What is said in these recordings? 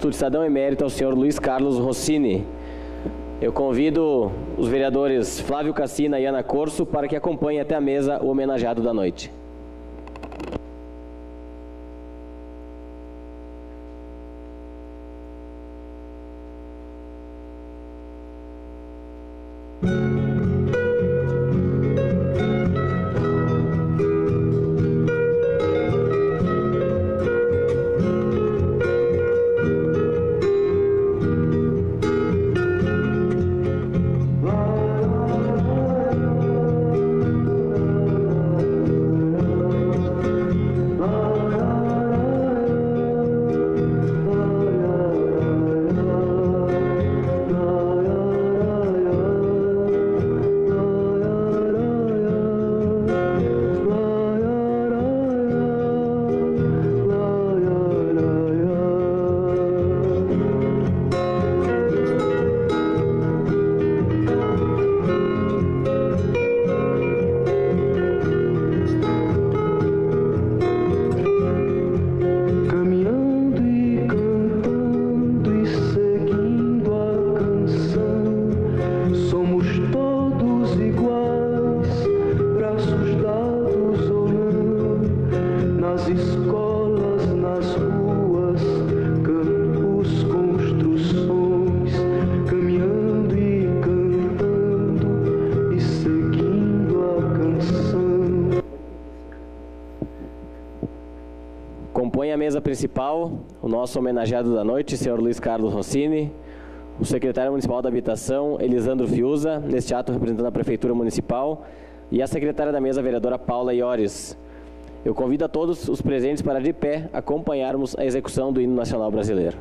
título de cidadão emérito ao senhor Luiz Carlos Rossini. Eu convido os vereadores Flávio Cassina e Ana Corso para que acompanhem até a mesa o homenageado da noite. Principal, o nosso homenageado da noite, senhor Luiz Carlos Rossini, o secretário municipal da Habitação, Elisandro Fiuza, neste ato representando a Prefeitura Municipal, e a secretária da mesa, a vereadora Paula Iores. Eu convido a todos os presentes para, de pé, acompanharmos a execução do hino nacional brasileiro.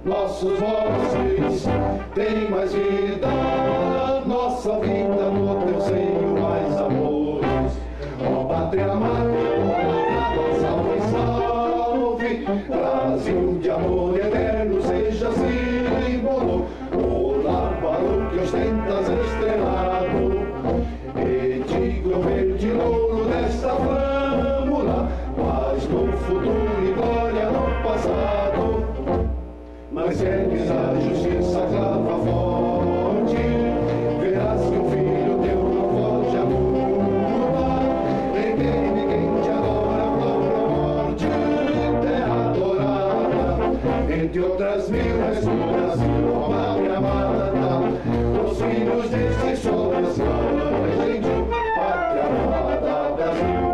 Nossos vozes têm mais vida. pátria amada, salve, salve, Brasil de amor eterno, seja símbolo, olá para o que ostentas estrelado, e digo verde louro desta flâmula, paz no futuro e glória no passado, mas ergues a justiça clava forte, verás que o filho teu não foge a curva, e quem te adora para a morte, terra adorada, entre outras mil ressurras, ó pátria amada, os filhos deste sol, gentil, pátria amada, Brasil.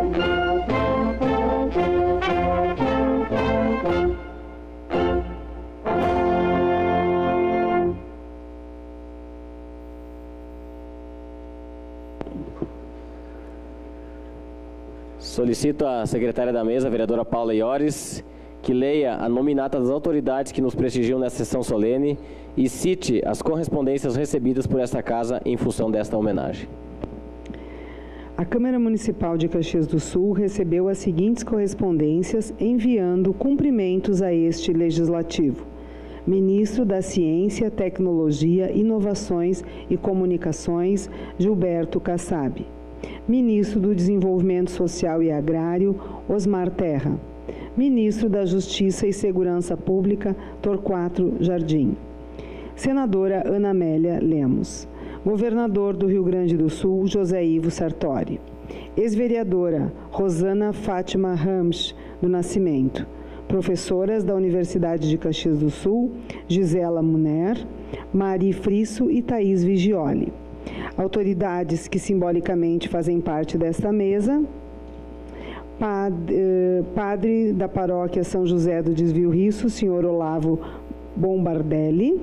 Solicito à secretária da mesa, a vereadora Paula Iores, que leia a nominata das autoridades que nos prestigiam nesta sessão solene e cite as correspondências recebidas por esta casa em função desta homenagem. A Câmara Municipal de Caxias do Sul recebeu as seguintes correspondências enviando cumprimentos a este Legislativo. Ministro da Ciência, Tecnologia, Inovações e Comunicações, Gilberto Kassab. Ministro do Desenvolvimento Social e Agrário, Osmar Terra. Ministro da Justiça e Segurança Pública, Torquato Jardim. Senadora Ana Amélia Lemos. Governador do Rio Grande do Sul, José Ivo Sartori. Ex-vereadora Rosana Fátima Ramos do Nascimento. Professoras da Universidade de Caxias do Sul, Gisela Muner, Mari Frisso e Thaís Vigioli. Autoridades que simbolicamente fazem parte desta mesa: Padre da Paróquia São José do Desvio Risso, senhor Olavo Bombardelli,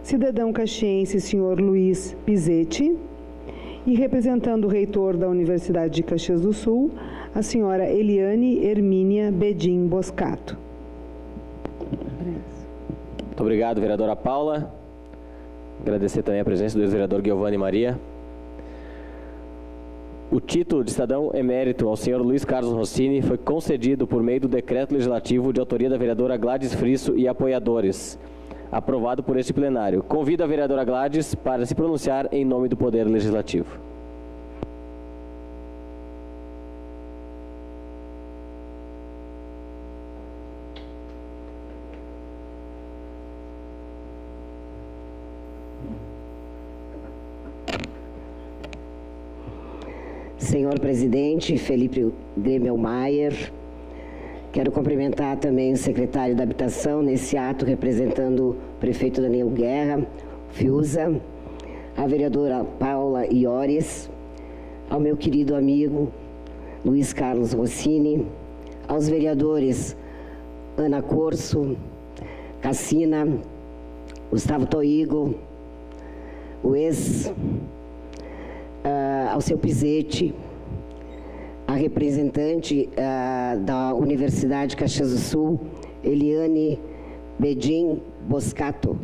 cidadão caxiense, senhor Luiz Pizetti, e representando o reitor da Universidade de Caxias do Sul, a senhora Eliane Hermínia Bedim Boscato. Muito obrigado, vereadora Paula. Agradecer também a presença do ex-vereador Giovanni Maria. O título de cidadão emérito ao senhor Luiz Carlos Rossini foi concedido por meio do decreto legislativo de autoria da vereadora Gladys Frisso e apoiadores, aprovado por este plenário. Convido a vereadora Gladys para se pronunciar em nome do Poder Legislativo. Senhor presidente Felipe Gremelmaier, quero cumprimentar também o secretário da Habitação nesse ato, representando o prefeito Daniel Guerra, Fiuza, a vereadora Paula Iores, ao meu querido amigo Luiz Carlos Rossini, aos vereadores Ana Corso, Cassina, Gustavo Toigo, o ex, ao seu Pizetti, a representante da Universidade de Caxias do Sul, Eliane Bedim Boscato,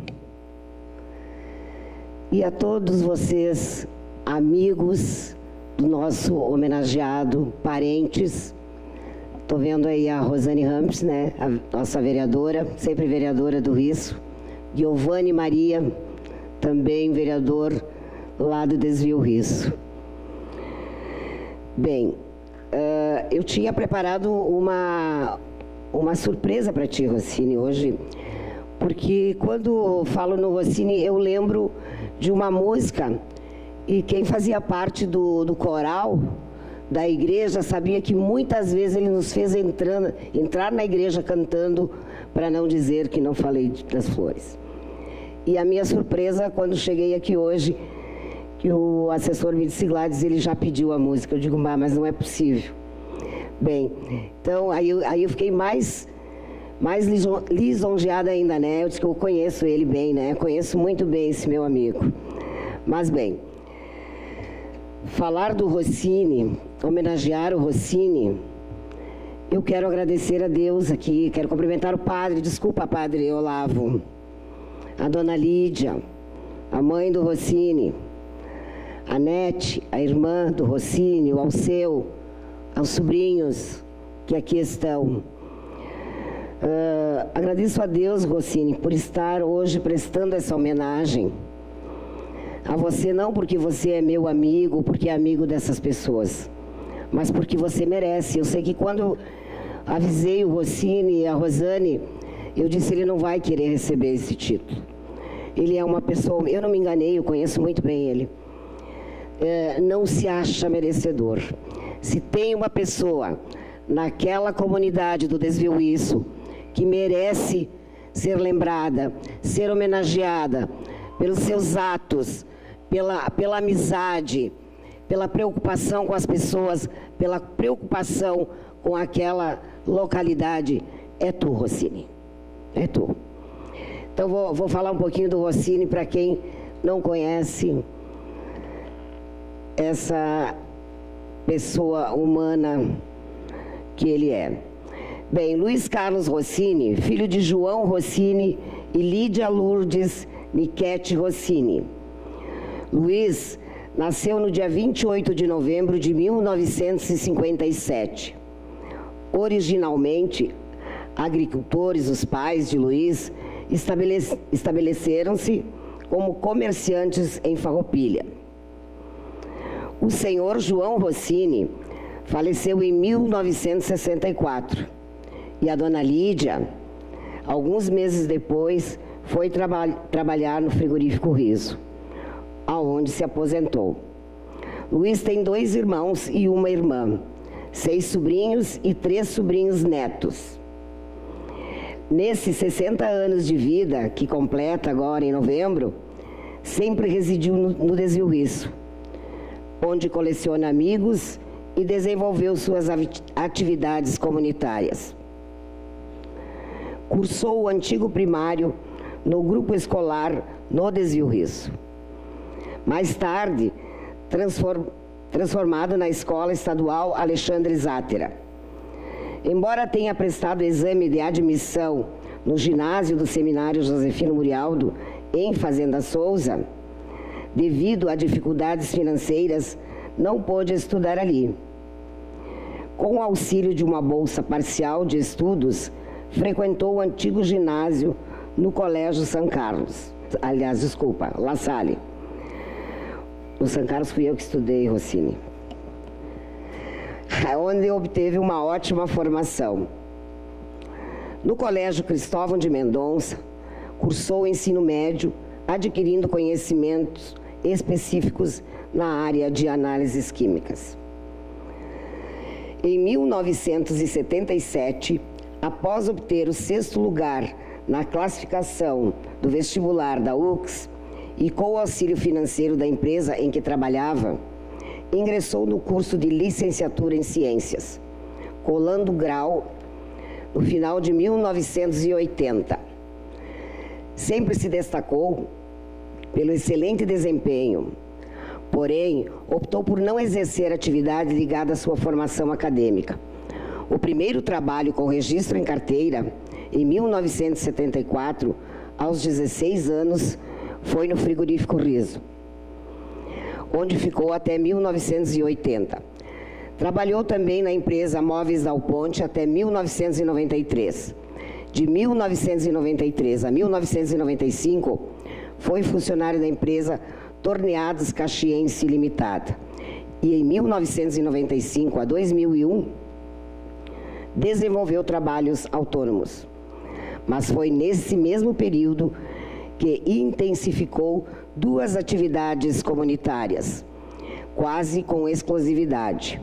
e a todos vocês, amigos do nosso homenageado, parentes. Estou vendo aí a Rosane Ramos, né, a nossa vereadora, sempre vereadora do Risso, Giovanni Maria, também vereador lá do Desvio Risso. Bem, eu tinha preparado uma surpresa para ti, Rossini, hoje, porque quando falo no Rossini, eu lembro de uma música, e quem fazia parte do coral da igreja sabia que muitas vezes ele nos fez entrar na igreja cantando, para não dizer que não falei das flores. E a minha surpresa, quando cheguei aqui hoje, que o assessor me disse, Gladys, ele já pediu a música. Eu digo, mas não é possível. Bem, então aí eu fiquei mais lisonjeada ainda, né? Eu disse que eu conheço ele bem, né? Conheço muito bem esse meu amigo. Mas bem, falar do Rossini, homenagear o Rossini, eu quero agradecer a Deus aqui, quero cumprimentar o padre, desculpa, padre Olavo, a dona Lídia, a mãe do Rossini, a Nete, a irmã do Rossini, o Alceu, aos sobrinhos que aqui estão. Agradeço a Deus, Rossini, por estar hoje prestando essa homenagem a você, não porque você é meu amigo, porque é amigo dessas pessoas, mas porque você merece. Eu sei que quando avisei o Rossini e a Rosane, eu disse, ele não vai querer receber esse título. Ele é uma pessoa, eu não me enganei, eu conheço muito bem ele. Não se acha merecedor. Se tem uma pessoa naquela comunidade do Desvio Isso que merece ser lembrada, ser homenageada pelos seus atos, pela amizade, pela preocupação com as pessoas, pela preocupação com aquela localidade, é tu, Rossini. É tu. Então, vou falar um pouquinho do Rossini para quem não conhece essa pessoa humana que ele é. Bem, Luiz Carlos Rossini, filho de João Rossini e Lídia Lourdes Niquete Rossini. Luiz nasceu no dia 28 de novembro de 1957. Originalmente, agricultores, os pais de Luiz, estabeleceram-se como comerciantes em Farroupilha. O senhor João Rossini faleceu em 1964 e a dona Lídia, alguns meses depois, foi trabalhar no frigorífico Riso, aonde se aposentou. Luiz tem 2 irmãos e uma irmã, 6 sobrinhos e 3 sobrinhos netos. Nesses 60 anos de vida, que completa agora em novembro, sempre residiu no Desvio Isso, onde coleciona amigos e desenvolveu suas atividades comunitárias. Cursou o antigo primário no grupo escolar no Desvio Isso. Mais tarde, transformado na Escola Estadual Alexandre Zátera. Embora tenha prestado exame de admissão no ginásio do Seminário Josefino Murialdo, em Fazenda Souza, devido a dificuldades financeiras, não pôde estudar ali. Com o auxílio de uma bolsa parcial de estudos, frequentou o antigo ginásio no Colégio São Carlos. Aliás, desculpa, La Salle. No São Carlos fui eu que estudei, Rossini. Onde obteve uma ótima formação. No Colégio Cristóvão de Mendonça, cursou o ensino médio, adquirindo conhecimentos específicos na área de análises químicas. Em 1977, após obter o 6º lugar na classificação do vestibular da UX e com o auxílio financeiro da empresa em que trabalhava, ingressou no curso de licenciatura em Ciências, colando grau no final de 1980. Sempre se destacou pelo excelente desempenho, porém, optou por não exercer atividade ligada à sua formação acadêmica. O primeiro trabalho com registro em carteira, em 1974, aos 16 anos, foi no frigorífico Riso, onde ficou até 1980. Trabalhou também na empresa Móveis Dal Ponte até 1993. De 1993 a 1995, foi funcionário da empresa Torneados Caxiense Limitada. E em 1995 a 2001, desenvolveu trabalhos autônomos. Mas foi nesse mesmo período que intensificou 2 atividades comunitárias, quase com exclusividade.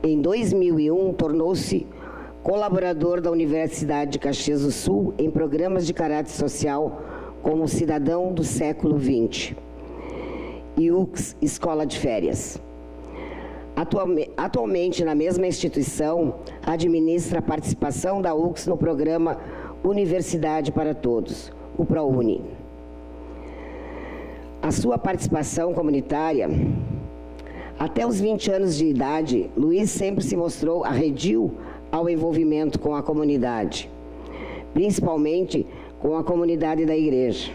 Em 2001, tornou-se colaborador da Universidade de Caxias do Sul em programas de caráter social como cidadão do século XX e UX Escola de Férias. Atualmente, na mesma instituição, administra a participação da UX no programa Universidade para Todos, o ProUni. A sua participação comunitária, até os 20 anos de idade, Luiz sempre se mostrou arredio ao envolvimento com a comunidade, principalmente com a comunidade da igreja.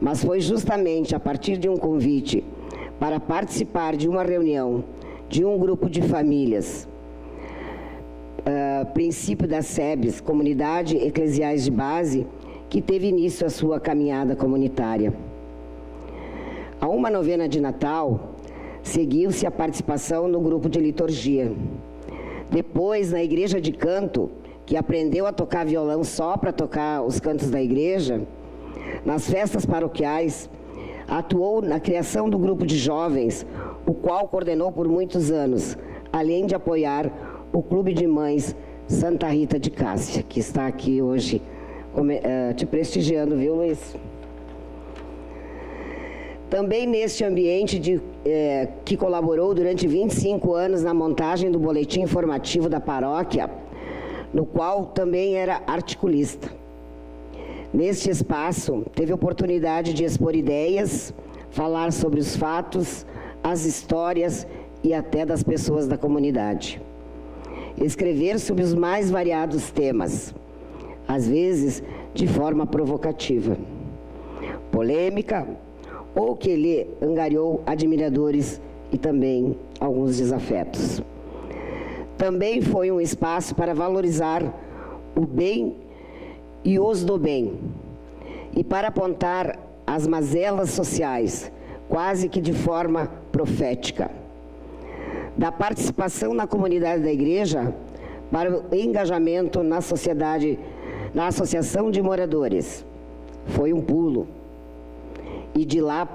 Mas foi justamente a partir de um convite para participar de uma reunião de um grupo de famílias, princípio das SEBs, Comunidade Eclesiais de Base, que teve início a sua caminhada comunitária. A uma novena de Natal, seguiu-se a participação no grupo de liturgia. Depois, na igreja de canto, que aprendeu a tocar violão só para tocar os cantos da igreja, nas festas paroquiais, atuou na criação do grupo de jovens, o qual coordenou por muitos anos, além de apoiar o Clube de Mães Santa Rita de Cássia, que está aqui hoje te prestigiando, viu, Luiz? Também neste ambiente que colaborou durante 25 anos na montagem do boletim informativo da paróquia, no qual também era articulista. Neste espaço, teve oportunidade de expor ideias, falar sobre os fatos, as histórias e até das pessoas da comunidade. Escrever sobre os mais variados temas, às vezes de forma provocativa, polêmica, ou que lhe angariou admiradores e também alguns desafetos. Também foi um espaço para valorizar o bem e os do bem, e para apontar as mazelas sociais, quase que de forma profética. Da participação na comunidade da igreja para o engajamento na sociedade, na associação de moradores. Foi um pulo. E de lá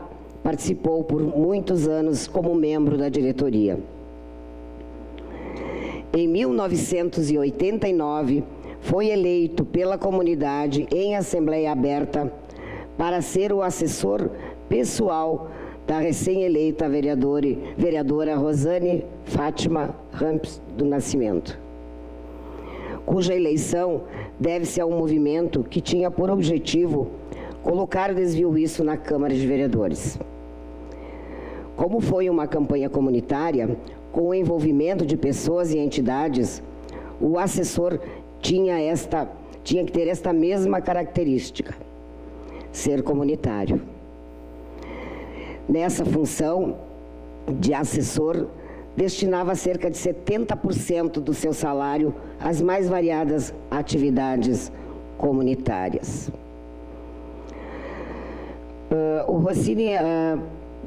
participou por muitos anos como membro da diretoria. Em 1989, foi eleito pela comunidade em assembleia aberta para ser o assessor pessoal da recém-eleita vereadora Rosane Fátima Ramps do Nascimento, cuja eleição deve-se a um movimento que tinha por objetivo colocar o desvio-isso na Câmara de Vereadores. Como foi uma campanha comunitária, com o envolvimento de pessoas e entidades, o assessor tinha que ter esta mesma característica, ser comunitário. Nessa função de assessor, destinava cerca de 70% do seu salário às mais variadas atividades comunitárias. O Rossini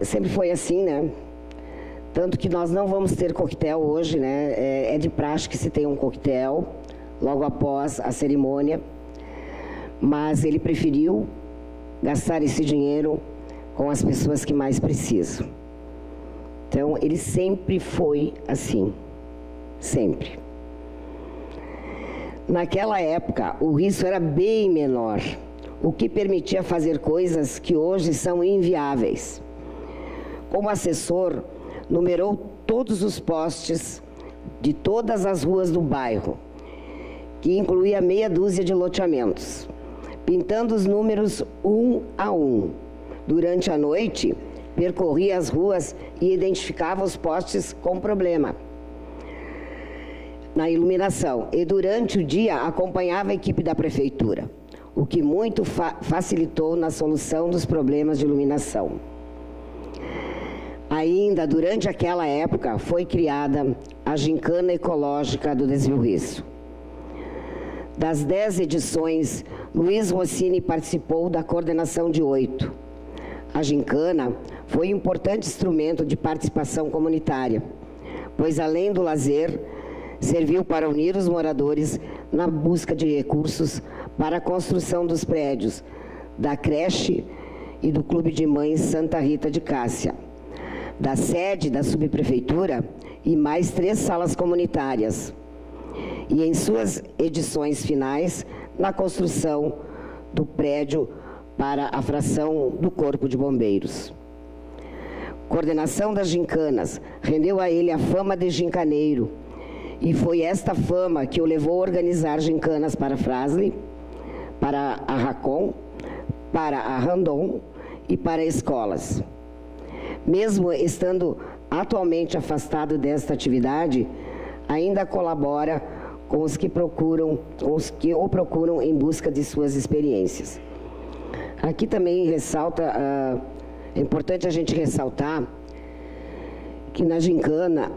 sempre foi assim, né? Tanto que nós não vamos ter coquetel hoje, né? É de praxe que se tenha um coquetel logo após a cerimônia, mas ele preferiu gastar esse dinheiro com as pessoas que mais precisam. Então, ele sempre foi assim, sempre. Naquela época, o risco era bem menor, o que permitia fazer coisas que hoje são inviáveis. Como assessor, numerou todos os postes de todas as ruas do bairro, que incluía meia dúzia de loteamentos, pintando os números um a um. Durante a noite, percorria as ruas e identificava os postes com problema na iluminação, e durante o dia acompanhava a equipe da prefeitura, o que muito facilitou na solução dos problemas de iluminação. Ainda durante aquela época foi criada a Gincana Ecológica do Desvio-Risso. Das 10 edições, Luiz Rossini participou da coordenação de 8. A gincana foi um importante instrumento de participação comunitária, pois além do lazer, serviu para unir os moradores na busca de recursos para a construção dos prédios da creche e do Clube de Mães Santa Rita de Cássia, da sede da subprefeitura e mais 3 salas comunitárias, e em suas edições finais, na construção do prédio para a fração do Corpo de Bombeiros. Coordenação das gincanas rendeu a ele a fama de gincaneiro, e foi esta fama que o levou a organizar gincanas para a Frasle, para a Racon, para a Randon e para escolas. Mesmo estando atualmente afastado desta atividade, ainda colabora com os que o procuram em busca de suas experiências. Aqui também ressalta, é importante a gente ressaltar que na gincana,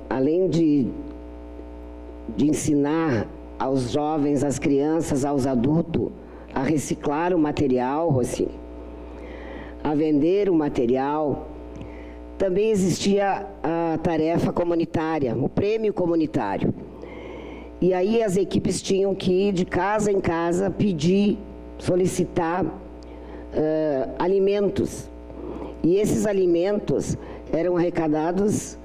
além de ensinar aos jovens, às crianças, aos adultos, a reciclar o material, Rossini, a vender o material, também existia a tarefa comunitária, o prêmio comunitário. E aí as equipes tinham que ir de casa em casa, pedir, solicitar alimentos. E esses alimentos eram arrecadados,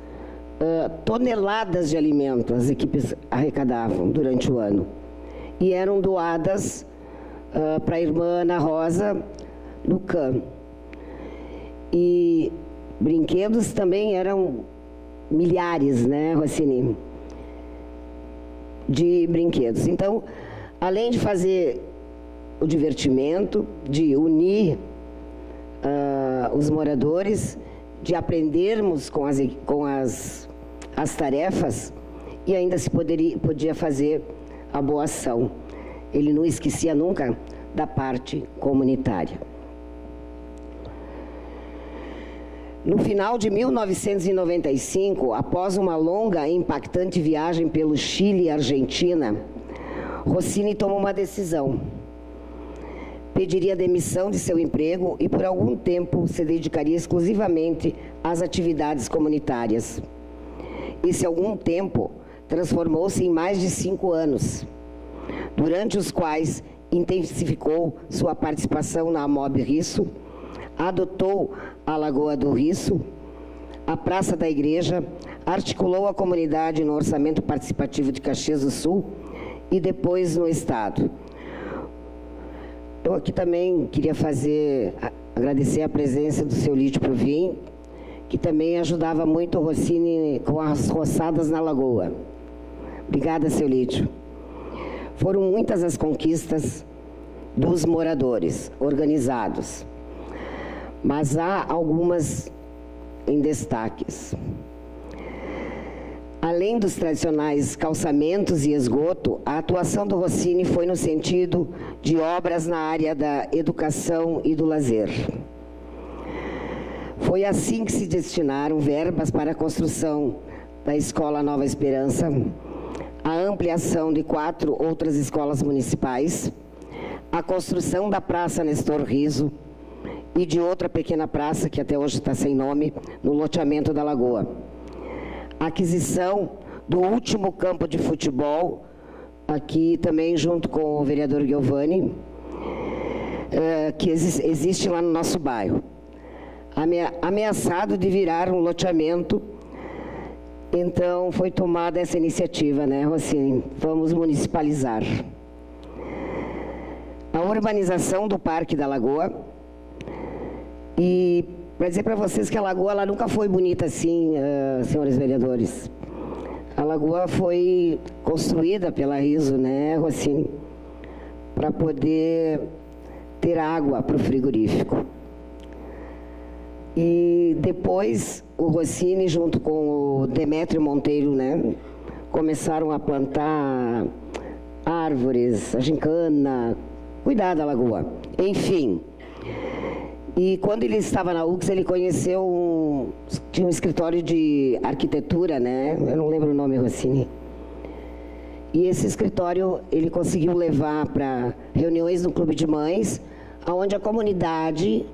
toneladas de alimentos as equipes arrecadavam durante o ano. E eram doadas para a irmã Ana Rosa, no CAM. E brinquedos também eram milhares, né, Rossini? De brinquedos. Então, além de fazer o divertimento, de unir os moradores, de aprendermos com as tarefas, e ainda se podia fazer a boa ação. Ele não esquecia nunca da parte comunitária. No final de 1995, após uma longa e impactante viagem pelo Chile e Argentina, Rossini tomou uma decisão. Pediria demissão de seu emprego e, por algum tempo, se dedicaria exclusivamente às atividades comunitárias. Esse algum tempo transformou-se em mais de 5 anos, durante os quais intensificou sua participação na Amob Risso, adotou a Lagoa do Risso, a Praça da Igreja, articulou a comunidade no Orçamento Participativo de Caxias do Sul e depois no Estado. Eu aqui também queria agradecer a presença do seu Lídio Provim, que também ajudava muito o Rossini com as roçadas na Lagoa. Obrigada, seu Lídio. Foram muitas as conquistas dos moradores organizados, mas há algumas em destaques. Além dos tradicionais calçamentos e esgoto, a atuação do Rossini foi no sentido de obras na área da educação e do lazer. Foi assim que se destinaram verbas para a construção da Escola Nova Esperança, a ampliação de 4 outras escolas municipais, a construção da Praça Nestor Riso e de outra pequena praça, que até hoje está sem nome, no loteamento da Lagoa. A aquisição do último campo de futebol, aqui também junto com o vereador Giovanni, que existe lá no nosso bairro. Ameaçado de virar um loteamento, então foi tomada essa iniciativa, né, Rossini? Vamos municipalizar. A urbanização do Parque da Lagoa. E para dizer para vocês que a Lagoa ela nunca foi bonita assim, senhores vereadores. A Lagoa foi construída pela Riso, né, Rossini? Para poder ter água para o frigorífico. E depois o Rossini, junto com o Demétrio Monteiro, né, começaram a plantar árvores, a gincana, cuidar da Lagoa. Enfim. E quando ele estava na UX, ele conheceu tinha um escritório de arquitetura, né? Eu não lembro o nome, Rossini. E esse escritório ele conseguiu levar para reuniões no Clube de Mães, onde a comunidade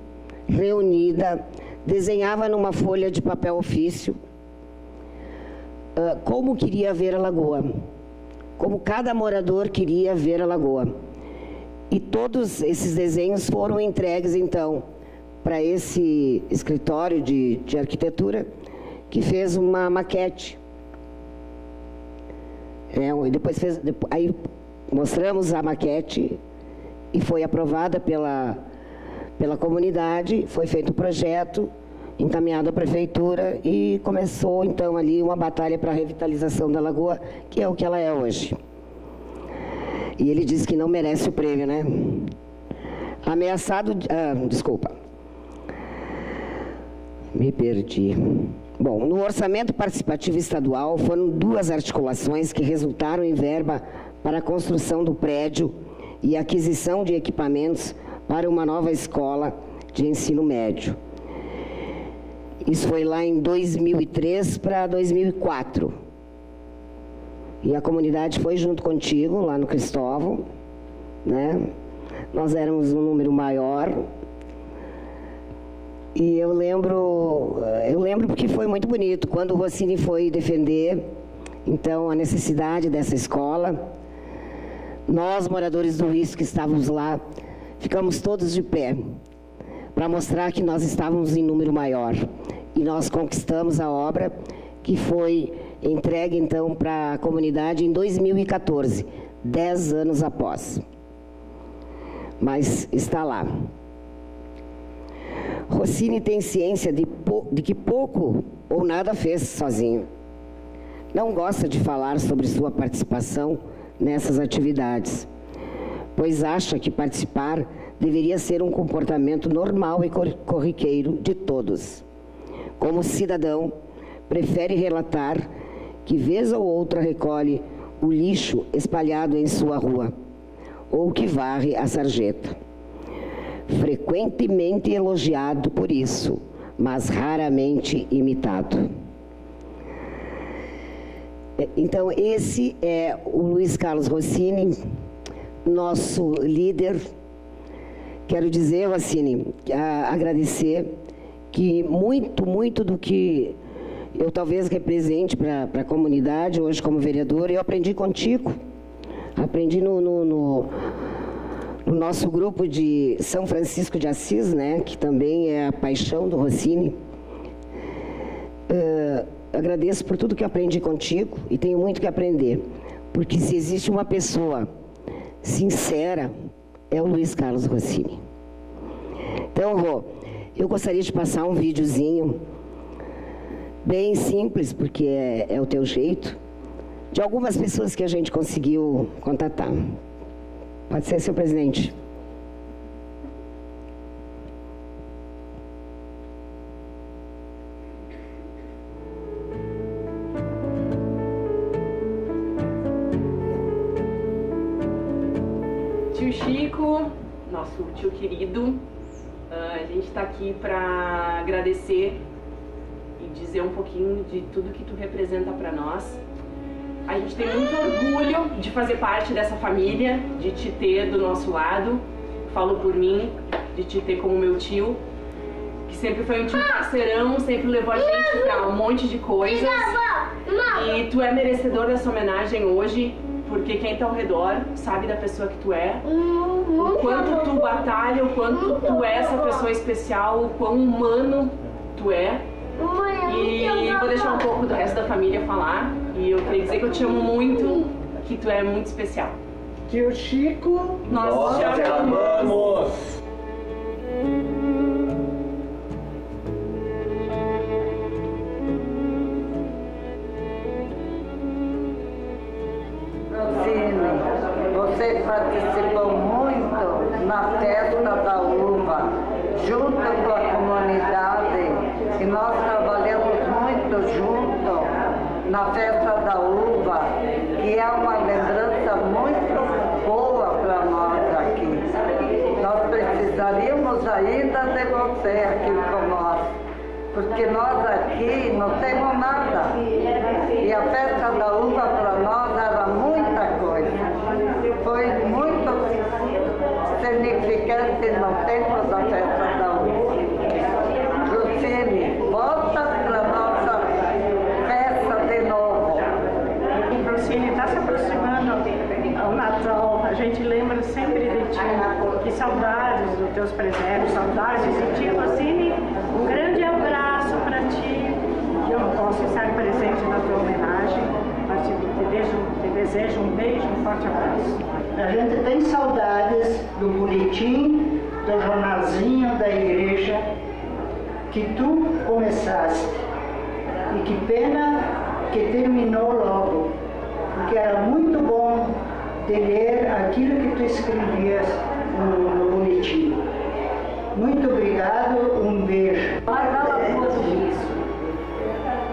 reunida desenhava numa folha de papel ofício como queria ver a Lagoa, como cada morador queria ver a Lagoa. E todos esses desenhos foram entregues, então, para esse escritório de arquitetura, que fez uma maquete. E depois aí mostramos a maquete e foi aprovada pela comunidade, foi feito o projeto, encaminhado à prefeitura e começou, então, ali uma batalha para a revitalização da Lagoa, que é o que ela é hoje. E ele disse que não merece o prêmio, né? Desculpa. Me perdi. Bom, no orçamento participativo estadual, foram 2 articulações que resultaram em verba para a construção do prédio e aquisição de equipamentos para uma nova escola de ensino médio. Isso foi lá em 2003 para 2004. E a comunidade foi junto contigo, lá no Cristóvão, né? Nós éramos um número maior. E eu lembro porque foi muito bonito. Quando o Rossini foi defender, então, a necessidade dessa escola, nós, moradores do Risco, que estávamos lá, ficamos todos de pé, para mostrar que nós estávamos em número maior. E nós conquistamos a obra, que foi entregue, então, para a comunidade em 2014, 10 anos após. Mas está lá. Rossini tem ciência de que pouco ou nada fez sozinho. Não gosta de falar sobre sua participação nessas atividades, pois acha que participar deveria ser um comportamento normal e corriqueiro de todos. Como cidadão, prefere relatar que vez ou outra recolhe o lixo espalhado em sua rua, ou que varre a sarjeta. Frequentemente elogiado por isso, mas raramente imitado. Então, esse é o Luiz Carlos Rossini, nosso líder. Quero dizer, Rossini, agradecer que muito do que eu talvez represente para a comunidade, hoje como vereador, eu aprendi contigo. Aprendi no nosso grupo de São Francisco de Assis, né, que também é a paixão do Rossini. Agradeço por tudo que aprendi contigo e tenho muito que aprender, porque se existe uma pessoa sincera, é o Luiz Carlos Rossini. Então, Rô, eu gostaria de passar um videozinho bem simples, porque é o teu jeito, de algumas pessoas que a gente conseguiu contatar. Pode ser, senhor presidente? Tio Chico, nosso tio querido, a gente está aqui para agradecer e dizer um pouquinho de tudo que tu representa para nós. A gente tem muito orgulho de fazer parte dessa família, de te ter do nosso lado. Falo por mim, de te ter como meu tio, que sempre foi um tio parceirão, sempre levou a gente para um monte de coisas. E tu é merecedor dessa homenagem hoje, porque quem está ao redor sabe da pessoa que tu é, o quanto tu batalha, o quanto tu é essa pessoa especial, o quão humano tu é. E vou deixar um pouco do resto da família falar. E eu queria dizer que eu te amo muito, que tu é muito especial. Tio Chico, nós te amamos! Você participou muito na festa da uva, junto com a comunidade, e nós trabalhamos muito junto na festa da uva, que é uma lembrança muito boa para nós aqui. Nós precisaríamos ainda de você aqui com nós, porque nós aqui não temos nada. E a festa da uva para nós era muita coisa. Foi muito significante no tempo da festa da uva. Rossini, volta para nossa festa de novo. Rossini, está se aproximando ao Natal, a gente lembra sempre de ti, que saudades dos teus presentes, saudades de ti, Rossini. Um grande abraço para ti, que eu não posso estar presente na tua homenagem, mas te desejo um beijo, um forte abraço. A gente tem saudades do boletim, do jornalzinho da igreja que tu começaste. E que pena que terminou logo, porque era muito bom de ler aquilo que tu escrevias no boletim. Muito obrigado, um beijo. Mas ela falou isso,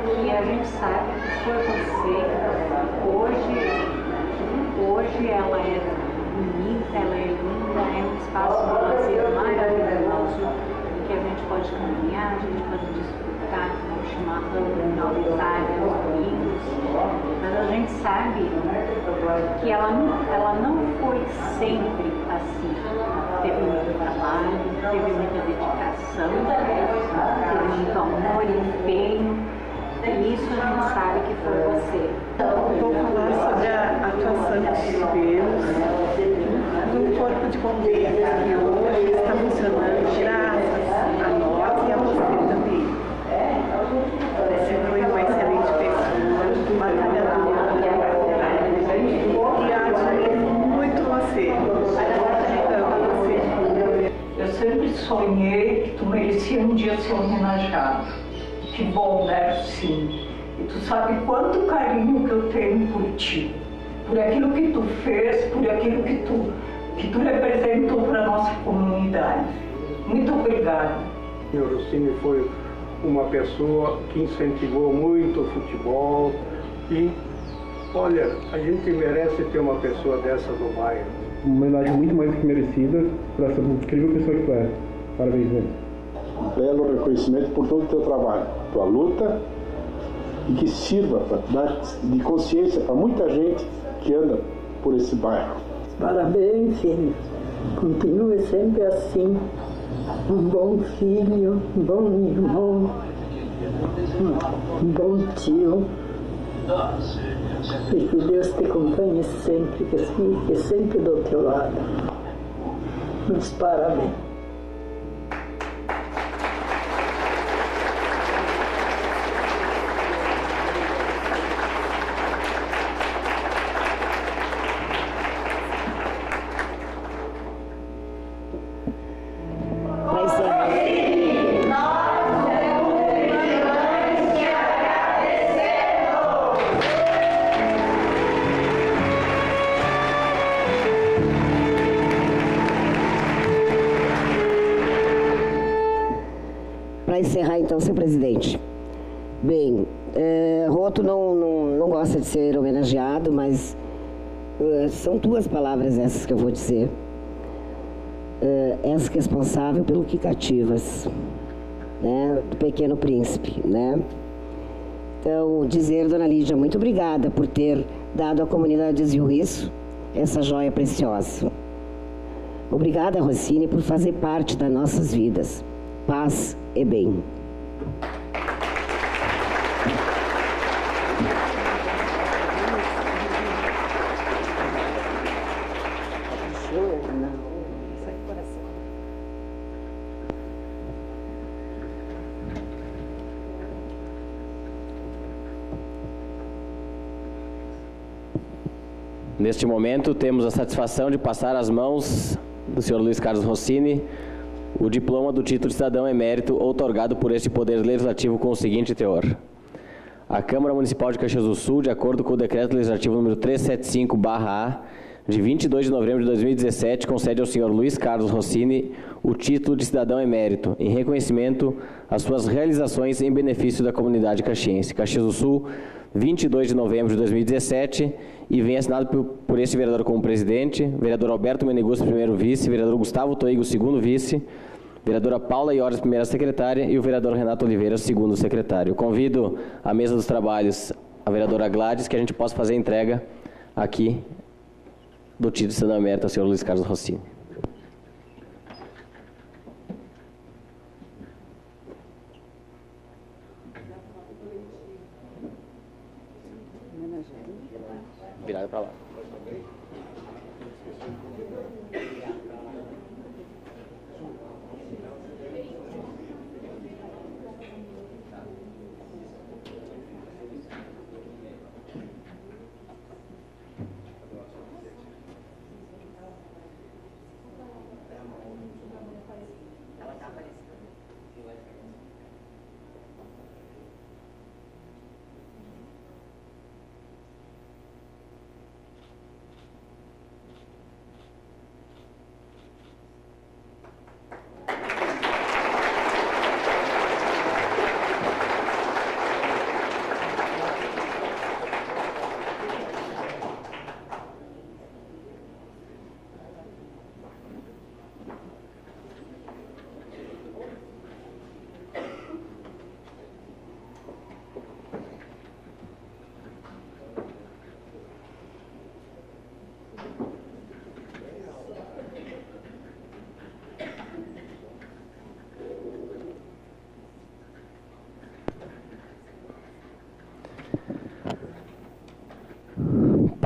que a gente sabe que foi você. Hoje ela é bonita, ela é linda, é um espaço de lazer maravilhoso, que a gente pode caminhar, a gente pode desfrutar. ficar chimarrão na área dos domingos, mas a gente sabe que ela não foi sempre assim. Teve muito trabalho, teve muita dedicação, teve muito amor e empenho. E isso a gente sabe que foi você. Vou falar sobre a atuação que tivemos no Corpo de Bombeiros, que hoje está funcionando graças a nós e a você também. Você foi uma excelente pessoa, batalhadora, e admiro muito você. Eu sempre sonhei que tu merecia um dia ser homenageado. Que bom, né? Sim. E tu sabe quanto carinho que eu tenho por ti, por aquilo que tu fez, por aquilo que tu representou para a nossa comunidade. Muito obrigada. O Rossini foi uma pessoa que incentivou muito o futebol e, olha, a gente merece ter uma pessoa dessa no bairro. Uma homenagem muito mais que merecida para essa incrível pessoa que tu é. Parabéns, velho. Um belo reconhecimento por todo o teu trabalho, tua luta, e que sirva para dar de consciência para muita gente que anda por esse bairro. Parabéns, filho. Continue sempre assim. Um bom filho, um bom irmão, um bom tio. E que Deus te acompanhe sempre, que fique sempre do teu lado. Meus parabéns. Para encerrar, então, senhor presidente. Bem, Roto não gosta de ser homenageado, mas são duas palavras essas que eu vou dizer. És responsável pelo que cativas, né, do Pequeno Príncipe, né? Então, dizer, dona Lídia, muito obrigada por ter dado à comunidade de Rio essa joia preciosa. Obrigada, Rossini, por fazer parte das nossas vidas. Paz e bem. Neste momento, temos a satisfação de passar às mãos do senhor Luiz Carlos Rossini o diploma do título de cidadão emérito outorgado por este Poder Legislativo com o seguinte teor. A Câmara Municipal de Caxias do Sul, de acordo com o Decreto Legislativo número 375/A, de 22 de novembro de 2017, concede ao senhor Luiz Carlos Rossini o título de cidadão emérito, em reconhecimento às suas realizações em benefício da comunidade caxiense. Caxias do Sul, 22 de novembro de 2017, e vem assinado por este vereador como presidente, vereador Alberto Meneguzzi, primeiro vice, vereador Gustavo Toigo, segundo vice, vereadora Paula Iores, primeira secretária, e o vereador Renato Oliveira, segundo secretário. Convido à mesa dos trabalhos a vereadora Gladys, que a gente possa fazer a entrega aqui do título de cidadão emérito ao senhor Luiz Carlos Rossini. Virada para lá.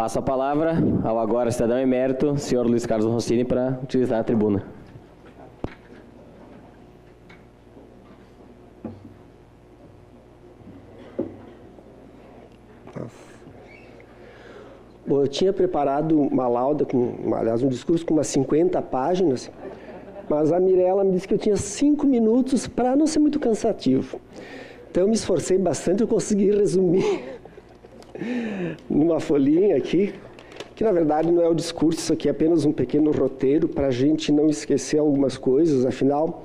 Passo a palavra ao agora cidadão emérito, senhor Luiz Carlos Rossini, para utilizar a tribuna. Bom, eu tinha preparado uma lauda, aliás, um discurso com umas 50 páginas, mas a Mirella me disse que eu tinha 5 minutos para não ser muito cansativo. Então eu me esforcei bastante, eu consegui resumir numa folhinha aqui, que na verdade não é o discurso, isso aqui é apenas um pequeno roteiro para a gente não esquecer algumas coisas, afinal,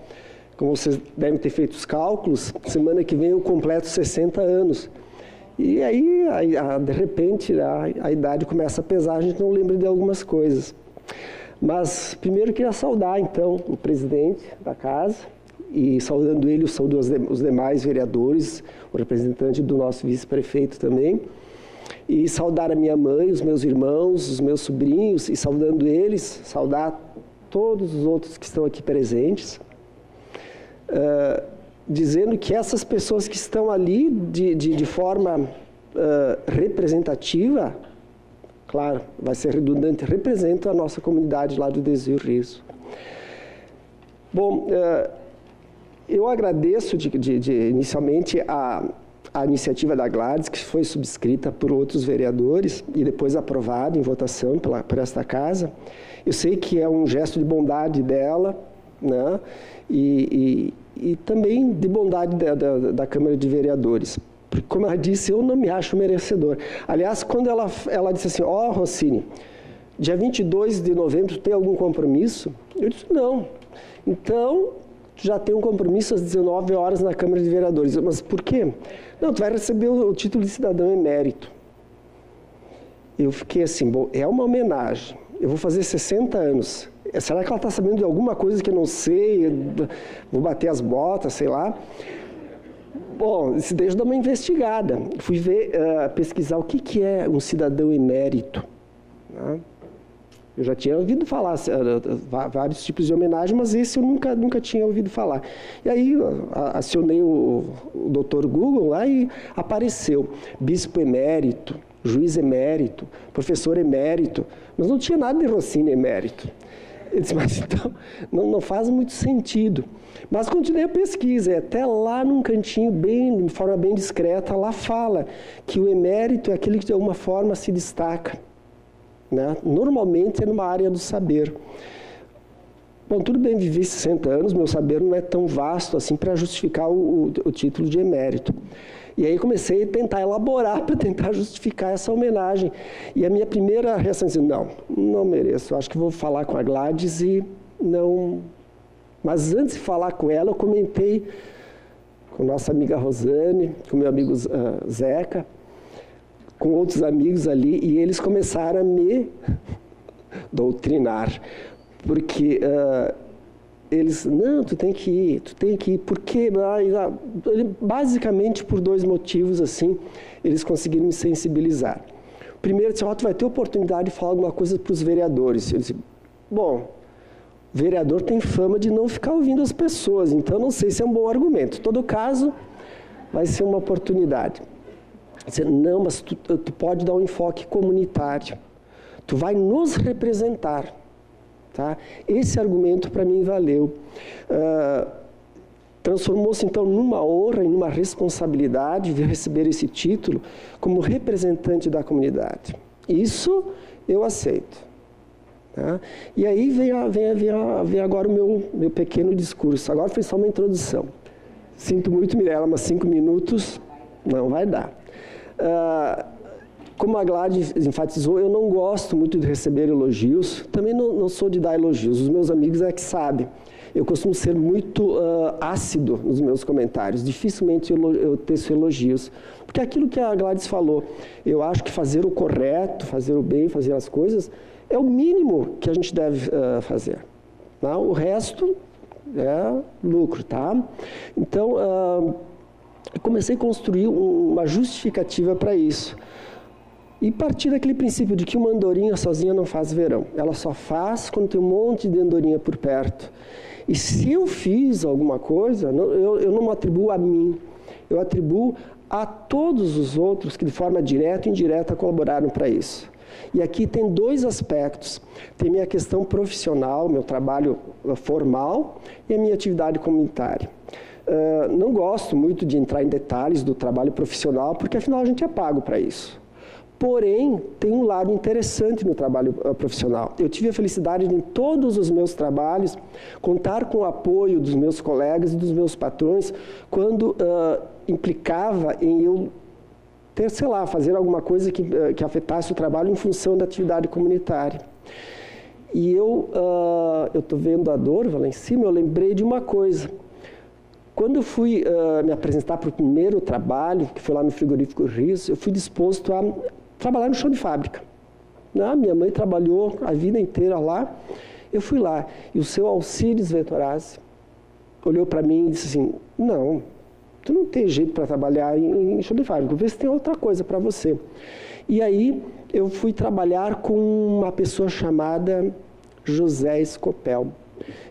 como vocês devem ter feito os cálculos, semana que vem eu completo 60 anos. E aí, de repente, a idade começa a pesar, a gente não lembra de algumas coisas. Mas, primeiro, eu queria saudar, então, o presidente da casa, e saudando ele, eu saúdo os demais vereadores, o representante do nosso vice-prefeito também, e saudar a minha mãe, os meus irmãos, os meus sobrinhos, e saudando eles, saudar todos os outros que estão aqui presentes, dizendo que essas pessoas que estão ali de forma representativa, claro, vai ser redundante, representam a nossa comunidade lá do Desvio Riso. Bom, eu agradeço inicialmente a iniciativa da Gladys, que foi subscrita por outros vereadores e depois aprovada em votação por esta casa. Eu sei que é um gesto de bondade dela, né? E também de bondade da Câmara de Vereadores. Porque, como ela disse, eu não me acho merecedor. Aliás, quando ela disse assim, Rossini, dia 22 de novembro tem algum compromisso? Eu disse, não. Então, tu já tem um compromisso às 19 horas na Câmara de Vereadores. Mas por quê? Não, tu vai receber o título de cidadão emérito. Eu fiquei assim, bom, é uma homenagem. Eu vou fazer 60 anos. Será que ela está sabendo de alguma coisa que eu não sei? Vou bater as botas, sei lá. Bom, deixa eu dar uma investigada. Fui pesquisar o que é um cidadão emérito. Né? Eu já tinha ouvido falar vários tipos de homenagem, mas esse eu nunca tinha ouvido falar. E aí acionei o Dr. Google lá e apareceu bispo emérito, juiz emérito, professor emérito, mas não tinha nada de Rossini emérito. Eu disse, mas então não faz muito sentido. Mas continuei a pesquisa, e até lá num cantinho, de forma bem discreta, lá fala que o emérito é aquele que de alguma forma se destaca. Né? Normalmente é numa área do saber. Bom, tudo bem, vivi 60 anos, meu saber não é tão vasto assim para justificar o título de emérito. E aí comecei a tentar elaborar para tentar justificar essa homenagem. E a minha primeira reação é não mereço, acho que vou falar com a Gladys e não... Mas antes de falar com ela, eu comentei com nossa amiga Rosane, com meu amigo Zeca, com outros amigos ali, e eles começaram a me doutrinar, porque eles, não, tu tem que ir, por quê? Basicamente por 2 motivos, assim, eles conseguiram me sensibilizar. Primeiro, tu vai ter oportunidade de falar alguma coisa para os vereadores. Eu disse, bom, vereador tem fama de não ficar ouvindo as pessoas, então não sei se é um bom argumento. Em todo caso, vai ser uma oportunidade. Dizer, não, mas tu pode dar um enfoque comunitário. Tu vai nos representar. Tá? Esse argumento para mim valeu. Transformou-se então numa honra e numa responsabilidade de receber esse título como representante da comunidade. Isso eu aceito. Tá? E aí vem agora o meu pequeno discurso. Agora foi só uma introdução. Sinto muito, Mirella, mas 5 minutos não vai dar. Como a Gladys enfatizou, eu não gosto muito de receber elogios, também não sou de dar elogios, os meus amigos é que sabem. Eu costumo ser muito ácido nos meus comentários, dificilmente eu teço elogios, porque aquilo que a Gladys falou, eu acho que fazer o correto, fazer o bem, fazer as coisas, é o mínimo que a gente deve fazer. Tá? O resto é lucro, tá? Então, eu comecei a construir uma justificativa para isso. E partir daquele princípio de que uma andorinha sozinha não faz verão. Ela só faz quando tem um monte de andorinha por perto. E se eu fiz alguma coisa, eu não atribuo a mim. Eu atribuo a todos os outros que de forma direta e indireta colaboraram para isso. E aqui tem dois aspectos. Tem minha questão profissional, meu trabalho formal e a minha atividade comunitária. Não gosto muito de entrar em detalhes do trabalho profissional, porque afinal a gente é pago para isso. Porém, tem um lado interessante no trabalho profissional. Eu tive a felicidade de, em todos os meus trabalhos, contar com o apoio dos meus colegas e dos meus patrões, quando implicava em eu ter, sei lá, fazer alguma coisa que afetasse o trabalho em função da atividade comunitária. E eu estou vendo a Dorva lá em cima, eu lembrei de uma coisa. Quando eu fui me apresentar para o primeiro trabalho, que foi lá no frigorífico Rios, eu fui disposto a trabalhar no chão de fábrica. Minha mãe trabalhou a vida inteira lá, eu fui lá. E o seu Alcides Vettorazzi olhou para mim e disse assim, não, tu não tem jeito para trabalhar em chão de fábrica, vê se tem outra coisa para você. E aí eu fui trabalhar com uma pessoa chamada José Escopel.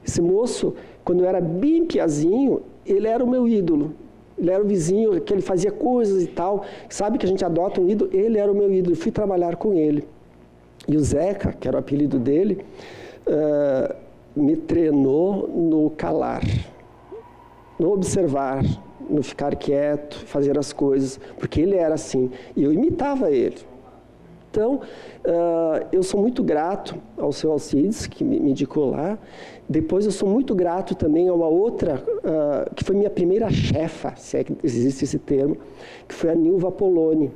Esse moço, quando eu era bem piazinho, ele era o meu ídolo. Ele era o vizinho, que ele fazia coisas e tal. Sabe que a gente adota um ídolo? Ele era o meu ídolo. Eu fui trabalhar com ele. E o Zeca, que era o apelido dele, me treinou no calar, no observar, no ficar quieto, fazer as coisas. Porque ele era assim. E eu imitava ele. Então, eu sou muito grato ao seu Alcides, que me indicou lá. Depois, eu sou muito grato também a uma outra, que foi minha primeira chefa, se é que existe esse termo, que foi a Nilva Poloni.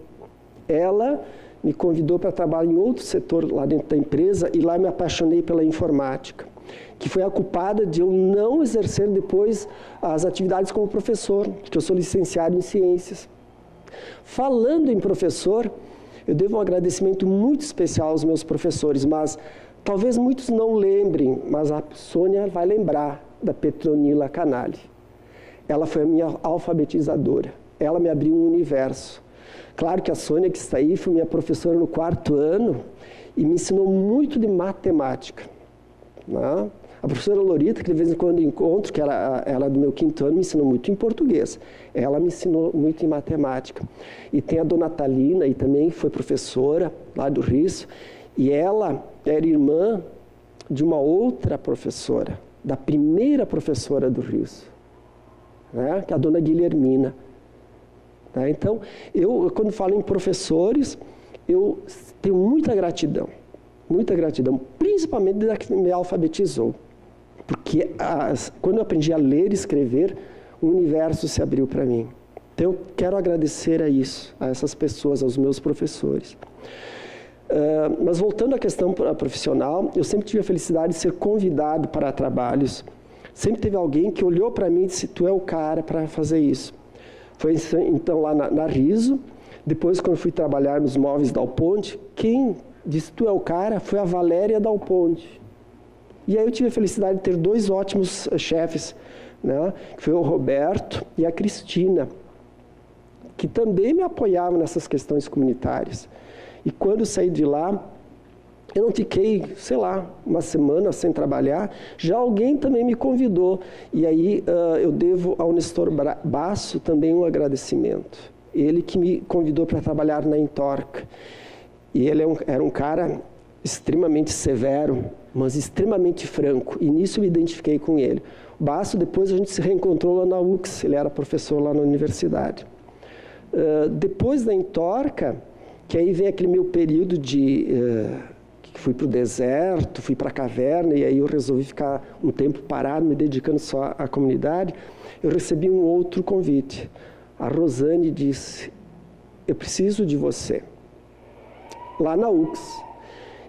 Ela me convidou para trabalhar em outro setor lá dentro da empresa e lá me apaixonei pela informática, que foi a culpada de eu não exercer depois as atividades como professor, porque eu sou licenciado em ciências. Falando em professor, eu devo um agradecimento muito especial aos meus professores, mas talvez muitos não lembrem, mas a Sônia vai lembrar da Petronila Canali. Ela foi a minha alfabetizadora. Ela me abriu um universo. Claro que a Sônia, que está aí, foi minha professora no 4º ano e me ensinou muito de matemática. Né? A professora Lorita, que de vez em quando encontro, que ela do meu 5º ano, me ensinou muito em português. Ela me ensinou muito em matemática. E tem a Dona Talina, e também foi professora lá do Riso, e ela era irmã de uma outra professora, da primeira professora do Riso, né? Que é a Dona Guilhermina. Né? Então, quando falo em professores, eu tenho muita gratidão, principalmente da que me alfabetizou. Porque quando eu aprendi a ler e escrever, o universo se abriu para mim. Então eu quero agradecer a essas pessoas, aos meus professores. Mas voltando à questão profissional, eu sempre tive a felicidade de ser convidado para trabalhos. Sempre teve alguém que olhou para mim e disse, tu é o cara para fazer isso. Foi então lá na Riso. Depois, quando eu fui trabalhar nos móveis Dal Ponte, quem disse tu é o cara foi a Valéria Dal Ponte. E aí eu tive a felicidade de ter 2 ótimos chefes, né? Que foi o Roberto e a Cristina, que também me apoiavam nessas questões comunitárias. E quando eu saí de lá, eu não fiquei, sei lá, uma semana sem trabalhar, já alguém também me convidou. E aí eu devo ao Nestor Basso também um agradecimento. Ele que me convidou para trabalhar na Entorca. E ele era um cara extremamente severo, mas extremamente franco. E nisso eu me identifiquei com ele. O Basso, depois a gente se reencontrou lá na UX, ele era professor lá na universidade. Depois da Entorca, que aí vem aquele meu período de... que fui para o deserto, fui para a caverna, e aí eu resolvi ficar um tempo parado, me dedicando só à comunidade, eu recebi um outro convite. A Rosane disse, eu preciso de você, lá na UX.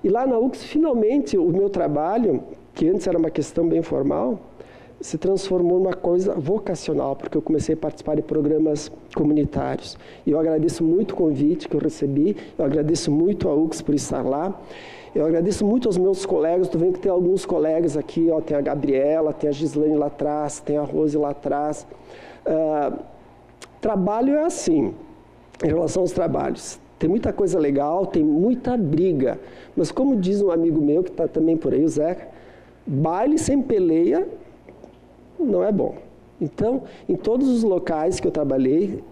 E lá na UX, finalmente, o meu trabalho, que antes era uma questão bem formal, se transformou numa coisa vocacional, porque eu comecei a participar de programas comunitários. E eu agradeço muito o convite que eu recebi, eu agradeço muito a UX por estar lá, eu agradeço muito aos meus colegas, estou vendo que tem alguns colegas aqui, ó, tem a Gabriela, tem a Gislaine lá atrás, tem a Rose lá atrás. Trabalho é assim, em relação aos trabalhos. Tem muita coisa legal, tem muita briga, mas como diz um amigo meu, que está também por aí, o Zeca, baile sem peleia não é bom. Então, em todos os locais que eu trabalhei,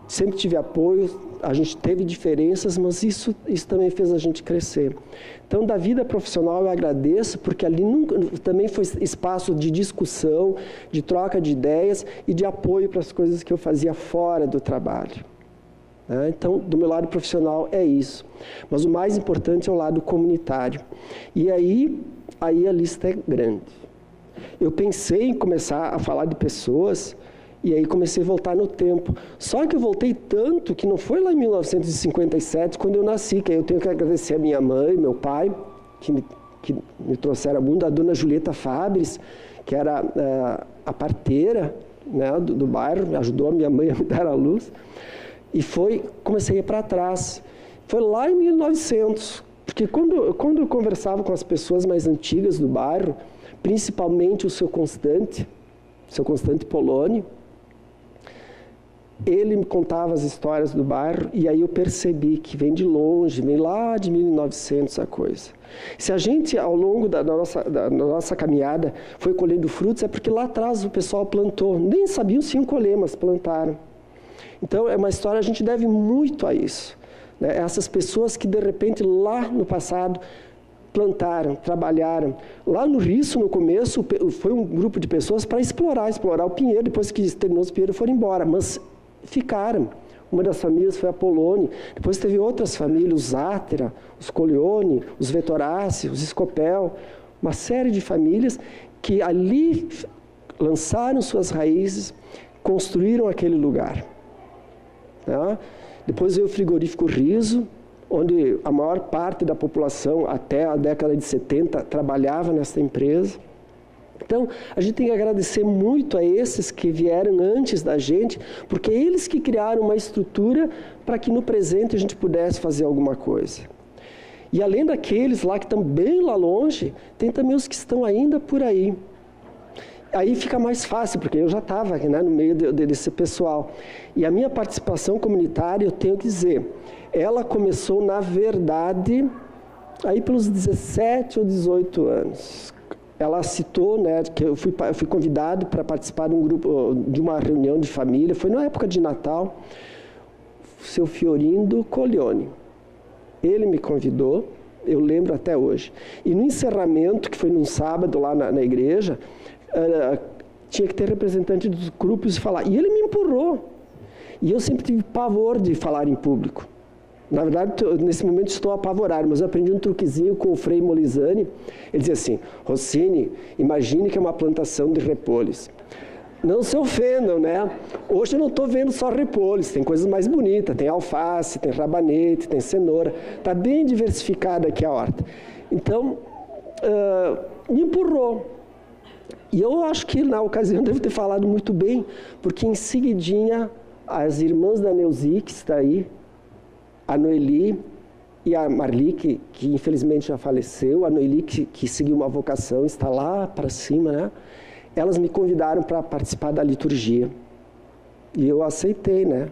sempre tive apoio, a gente teve diferenças, mas isso também fez a gente crescer. Então, da vida profissional eu agradeço, porque ali também foi espaço de discussão, de troca de ideias e de apoio para as coisas que eu fazia fora do trabalho. Então, do meu lado profissional é isso. Mas o mais importante é o lado comunitário. E aí a lista é grande. Eu pensei em começar a falar de pessoas, e aí comecei a voltar no tempo. Só que eu voltei tanto que não foi lá em 1957, quando eu nasci, que aí eu tenho que agradecer a minha mãe, meu pai, que me trouxeram ao mundo, a dona Julieta Fabres, que era a parteira, né, do bairro, ajudou a minha mãe a me dar à luz. E comecei a ir para trás. Foi lá em 1900, porque quando eu conversava com as pessoas mais antigas do bairro, principalmente o seu Constante Poloni, ele me contava as histórias do bairro e aí eu percebi que vem de longe, vem lá de 1900 a coisa. Se a gente, ao longo da nossa caminhada, foi colhendo frutos, é porque lá atrás o pessoal plantou. Nem sabiam se iam colher, mas plantaram. Então, é uma história, a gente deve muito a isso. Né? Essas pessoas que, de repente, lá no passado, plantaram, trabalharam. Lá no Risso, no começo, foi um grupo de pessoas para explorar o pinheiro. Depois que terminou os pinheiros, foram embora. Mas ficaram. Uma das famílias foi a Poloni. Depois teve outras famílias, os Átera, os Colione, os Vetorace, os Escopel. Uma série de famílias que ali lançaram suas raízes, construíram aquele lugar. Tá? Depois veio o frigorífico Riso, onde a maior parte da população, até a década de 70, trabalhava nessa empresa. Então, a gente tem que agradecer muito a esses que vieram antes da gente, porque é eles que criaram uma estrutura para que no presente a gente pudesse fazer alguma coisa. E além daqueles lá que estão bem lá longe, tem também os que estão ainda por aí. Aí fica mais fácil, porque eu já estava, né, no meio desse pessoal. E a minha participação comunitária, eu tenho que dizer, ela começou, na verdade, aí pelos 17 ou 18 anos. Ela citou, né, que eu fui convidado para participar de uma reunião de família, foi na época de Natal, o seu Fiorindo Colione. Ele me convidou, eu lembro até hoje. E no encerramento, que foi num sábado lá na igreja, tinha que ter representante dos grupos e falar. E ele me empurrou. E eu sempre tive pavor de falar em público. Na verdade, nesse momento estou apavorado, mas eu aprendi um truquezinho com o Frei Molizani. Ele dizia assim: Rossini, imagine que é uma plantação de repolhos. Não se ofendam, né? Hoje eu não estou vendo só repolhos, tem coisas mais bonitas, tem alface, tem rabanete, tem cenoura. Está bem diversificada aqui a horta. Então, me empurrou. E eu acho que na ocasião devo ter falado muito bem, porque em seguidinha as irmãs da Neuzi, que está aí, a Noeli e a Marli, que infelizmente já faleceu, a Noeli que seguiu uma vocação, está lá para cima, né? Elas me convidaram para participar da liturgia. E eu aceitei, né?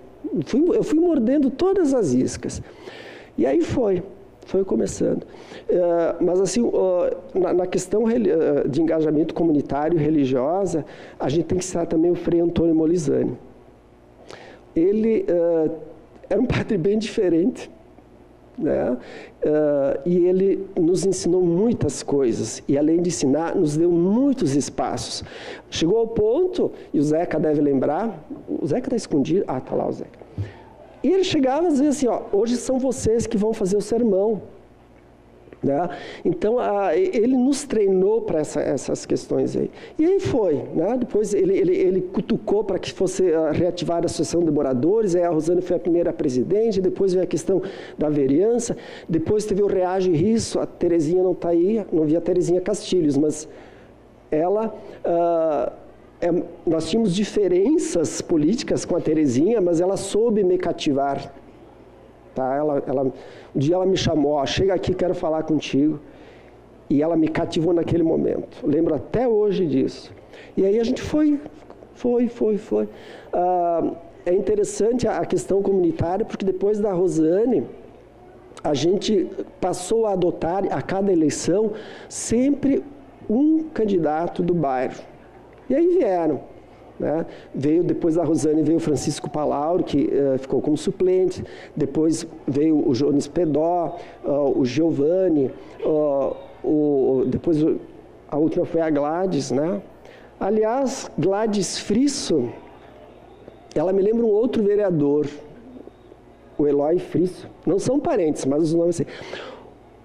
Eu fui mordendo todas as iscas. E aí foi começando. Mas assim, na questão de engajamento comunitário e religiosa, a gente tem que citar também o Frei Antônio Molizani. Ele era um padre bem diferente, né? E ele nos ensinou muitas coisas, e além de ensinar, nos deu muitos espaços. Chegou ao ponto, e o Zeca deve lembrar, o Zeca está escondido, está lá o Zeca. E ele chegava e dizia assim, hoje são vocês que vão fazer o sermão. Né? Então, ele nos treinou para essas questões aí. E aí foi, né? Depois ele cutucou para que fosse reativada a Associação de Moradores, aí a Rosane foi a primeira presidente, depois veio a questão da vereança, depois teve o Reage Risso, a Terezinha não está aí, não vi a Terezinha Castilhos, mas ela... nós tínhamos diferenças políticas com a Terezinha, mas ela soube me cativar. Tá? Um dia ela me chamou, chega aqui, quero falar contigo. E ela me cativou naquele momento. Lembro até hoje disso. E aí a gente foi. É interessante a questão comunitária, porque depois da Rosane, a gente passou a adotar, a cada eleição, sempre um candidato do bairro. E aí vieram né? Veio, depois da Rosane, veio o Francisco Palauro, que ficou como suplente. Depois veio o Jones Pedó, o Giovanni, depois a última foi a Gladys, né? Aliás, Gladys Frisso, ela me lembra um outro vereador, o Eloy Frisso. Não são parentes, mas os nomes assim.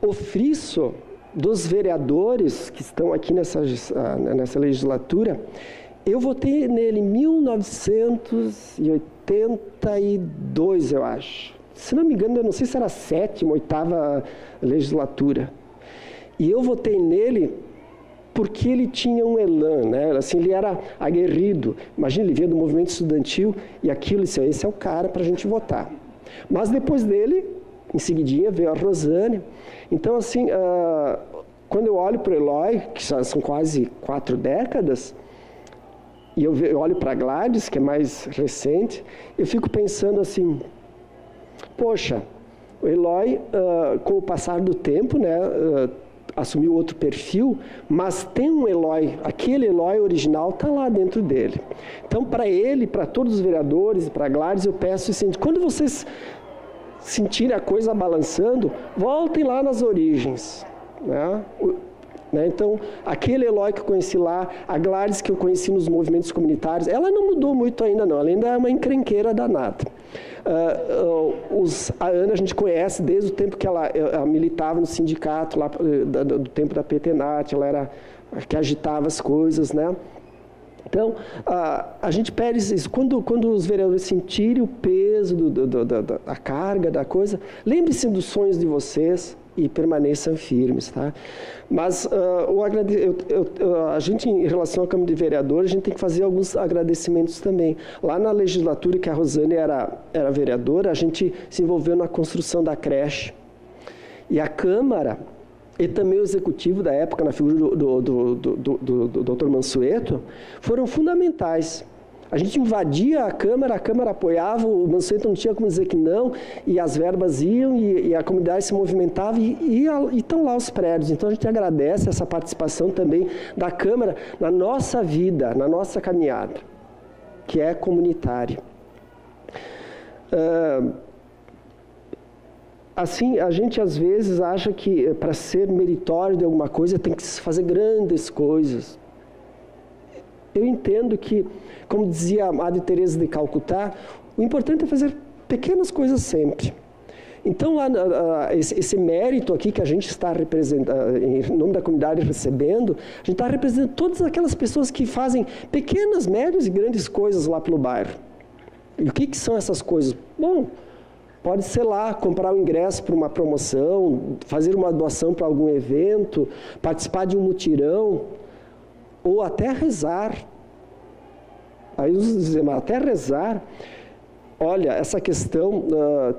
O Frisso, dos vereadores que estão aqui nessa legislatura, eu votei nele em 1982, eu acho. Se não me engano, eu não sei se era a 7ª, 8ª legislatura. E eu votei nele porque ele tinha um elan, né? Assim, ele era aguerrido. Imagina, ele vinha do movimento estudantil e aquilo, esse é o cara para a gente votar. Mas depois dele, em seguidinha, veio a Rosane. Então, assim, quando eu olho para o Eloy, que já são quase 4 décadas, e eu olho para a Gladys, que é mais recente, eu fico pensando assim, poxa, o Eloy, com o passar do tempo, né, assumiu outro perfil, mas tem um Eloy, aquele Eloy original está lá dentro dele. Então, para ele, para todos os vereadores e para a Gladys, eu peço assim, quando vocês sentirem a coisa balançando, voltem lá nas origens, né? Então, aquele Eloy que eu conheci lá, a Gladys que eu conheci nos movimentos comunitários, ela não mudou muito ainda não, ela ainda é uma encrenqueira danada. A Ana a gente conhece desde o tempo que ela militava no sindicato, lá, do tempo da PTNAT, ela era a que agitava as coisas, né? Então, a gente pede isso. Quando os vereadores sentirem o peso da carga, da coisa, lembre-se dos sonhos de vocês e permaneçam firmes, tá? Mas a gente, em relação à Câmara de Vereadores, a gente tem que fazer alguns agradecimentos também. Lá na legislatura que a Rosane era vereadora, a gente se envolveu na construção da creche. E a Câmara e também o executivo da época, na figura do Dr. Mansueto, foram fundamentais. A gente invadia a Câmara apoiava, o Mansueto não tinha como dizer que não, e as verbas iam, e a comunidade se movimentava, e estão lá os prédios. Então a gente agradece essa participação também da Câmara na nossa vida, na nossa caminhada, que é comunitária. Assim, a gente às vezes acha que para ser meritório de alguma coisa tem que se fazer grandes coisas. Eu entendo que, como dizia a Madre Teresa de Calcutá, o importante é fazer pequenas coisas sempre. Então, lá, esse mérito aqui que a gente está representando, em nome da comunidade recebendo, a gente está representando todas aquelas pessoas que fazem pequenas, médias e grandes coisas lá pelo bairro. E o que são essas coisas? Bom, pode ser lá, comprar um ingresso para uma promoção, fazer uma doação para algum evento, participar de um mutirão, ou até rezar. Aí dizemos, até rezar. Olha, essa questão,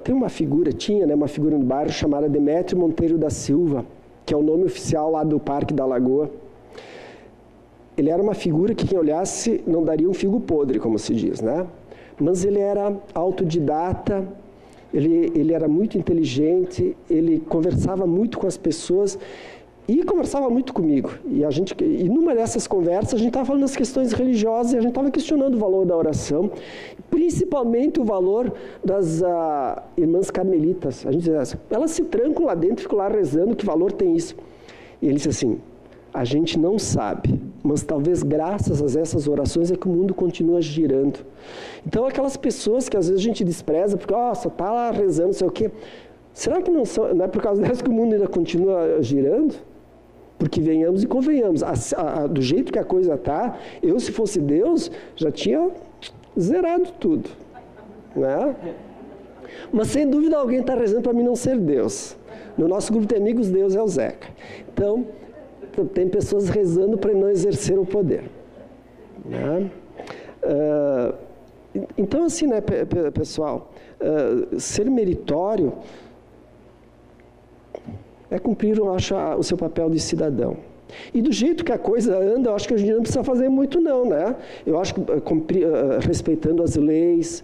tem uma figura, uma figura no bairro chamada Demétrio Monteiro da Silva, que é o nome oficial lá do Parque da Lagoa. Ele era uma figura que quem olhasse não daria um figo podre, como se diz, né? Mas ele era autodidata, ele era muito inteligente, ele conversava muito com as pessoas e conversava muito comigo. E numa dessas conversas a gente estava falando das questões religiosas e a gente estava questionando o valor da oração, principalmente o valor das irmãs carmelitas. A gente dizia assim, elas se trancam lá dentro e ficam lá rezando, que valor tem isso? E ele disse assim, a gente não sabe, mas talvez graças a essas orações é que o mundo continua girando. Então aquelas pessoas que às vezes a gente despreza, porque só está lá rezando, não sei o quê, será que não é por causa delas que o mundo ainda continua girando? Porque venhamos e convenhamos, do jeito que a coisa está, eu se fosse Deus, já tinha zerado tudo, né? Mas sem dúvida alguém está rezando para mim não ser Deus. No nosso grupo de amigos, Deus é o Zeca. Então, tem pessoas rezando para não exercer o poder, né? Então, assim, né, pessoal, ser meritório é cumprir, eu acho, o seu papel de cidadão. E do jeito que a coisa anda, eu acho que a gente não precisa fazer muito não, né? Eu acho que respeitando as leis,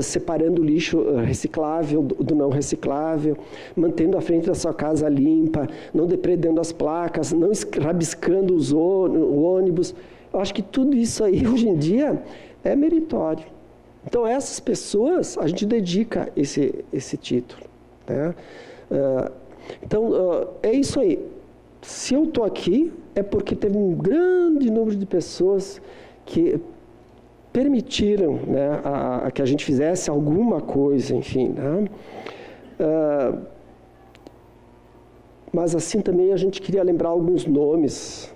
separando o lixo reciclável do não reciclável, mantendo a frente da sua casa limpa, não depredando as placas, não rabiscando o ônibus. Eu acho que tudo isso aí, hoje em dia, é meritório. Então, a essas pessoas, a gente dedica esse título, né? Então, é isso aí. Se eu estou aqui, é porque teve um grande número de pessoas que permitiram, né, que a gente fizesse alguma coisa, enfim, né? Mas assim também a gente queria lembrar alguns nomes,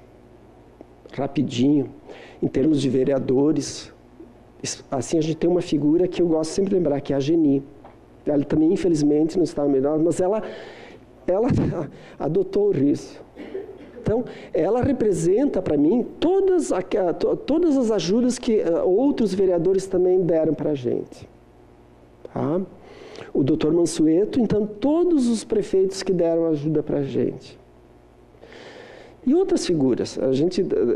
rapidinho, em termos de vereadores. Assim, a gente tem uma figura que eu gosto sempre de lembrar, que é a Geni. Ela também, infelizmente, não está melhor, mas ela adotou o riso. Então, ela representa para mim todas as ajudas que outros vereadores também deram para a gente. Tá? O doutor Mansueto, então, todos os prefeitos que deram ajuda para a gente. E outras figuras.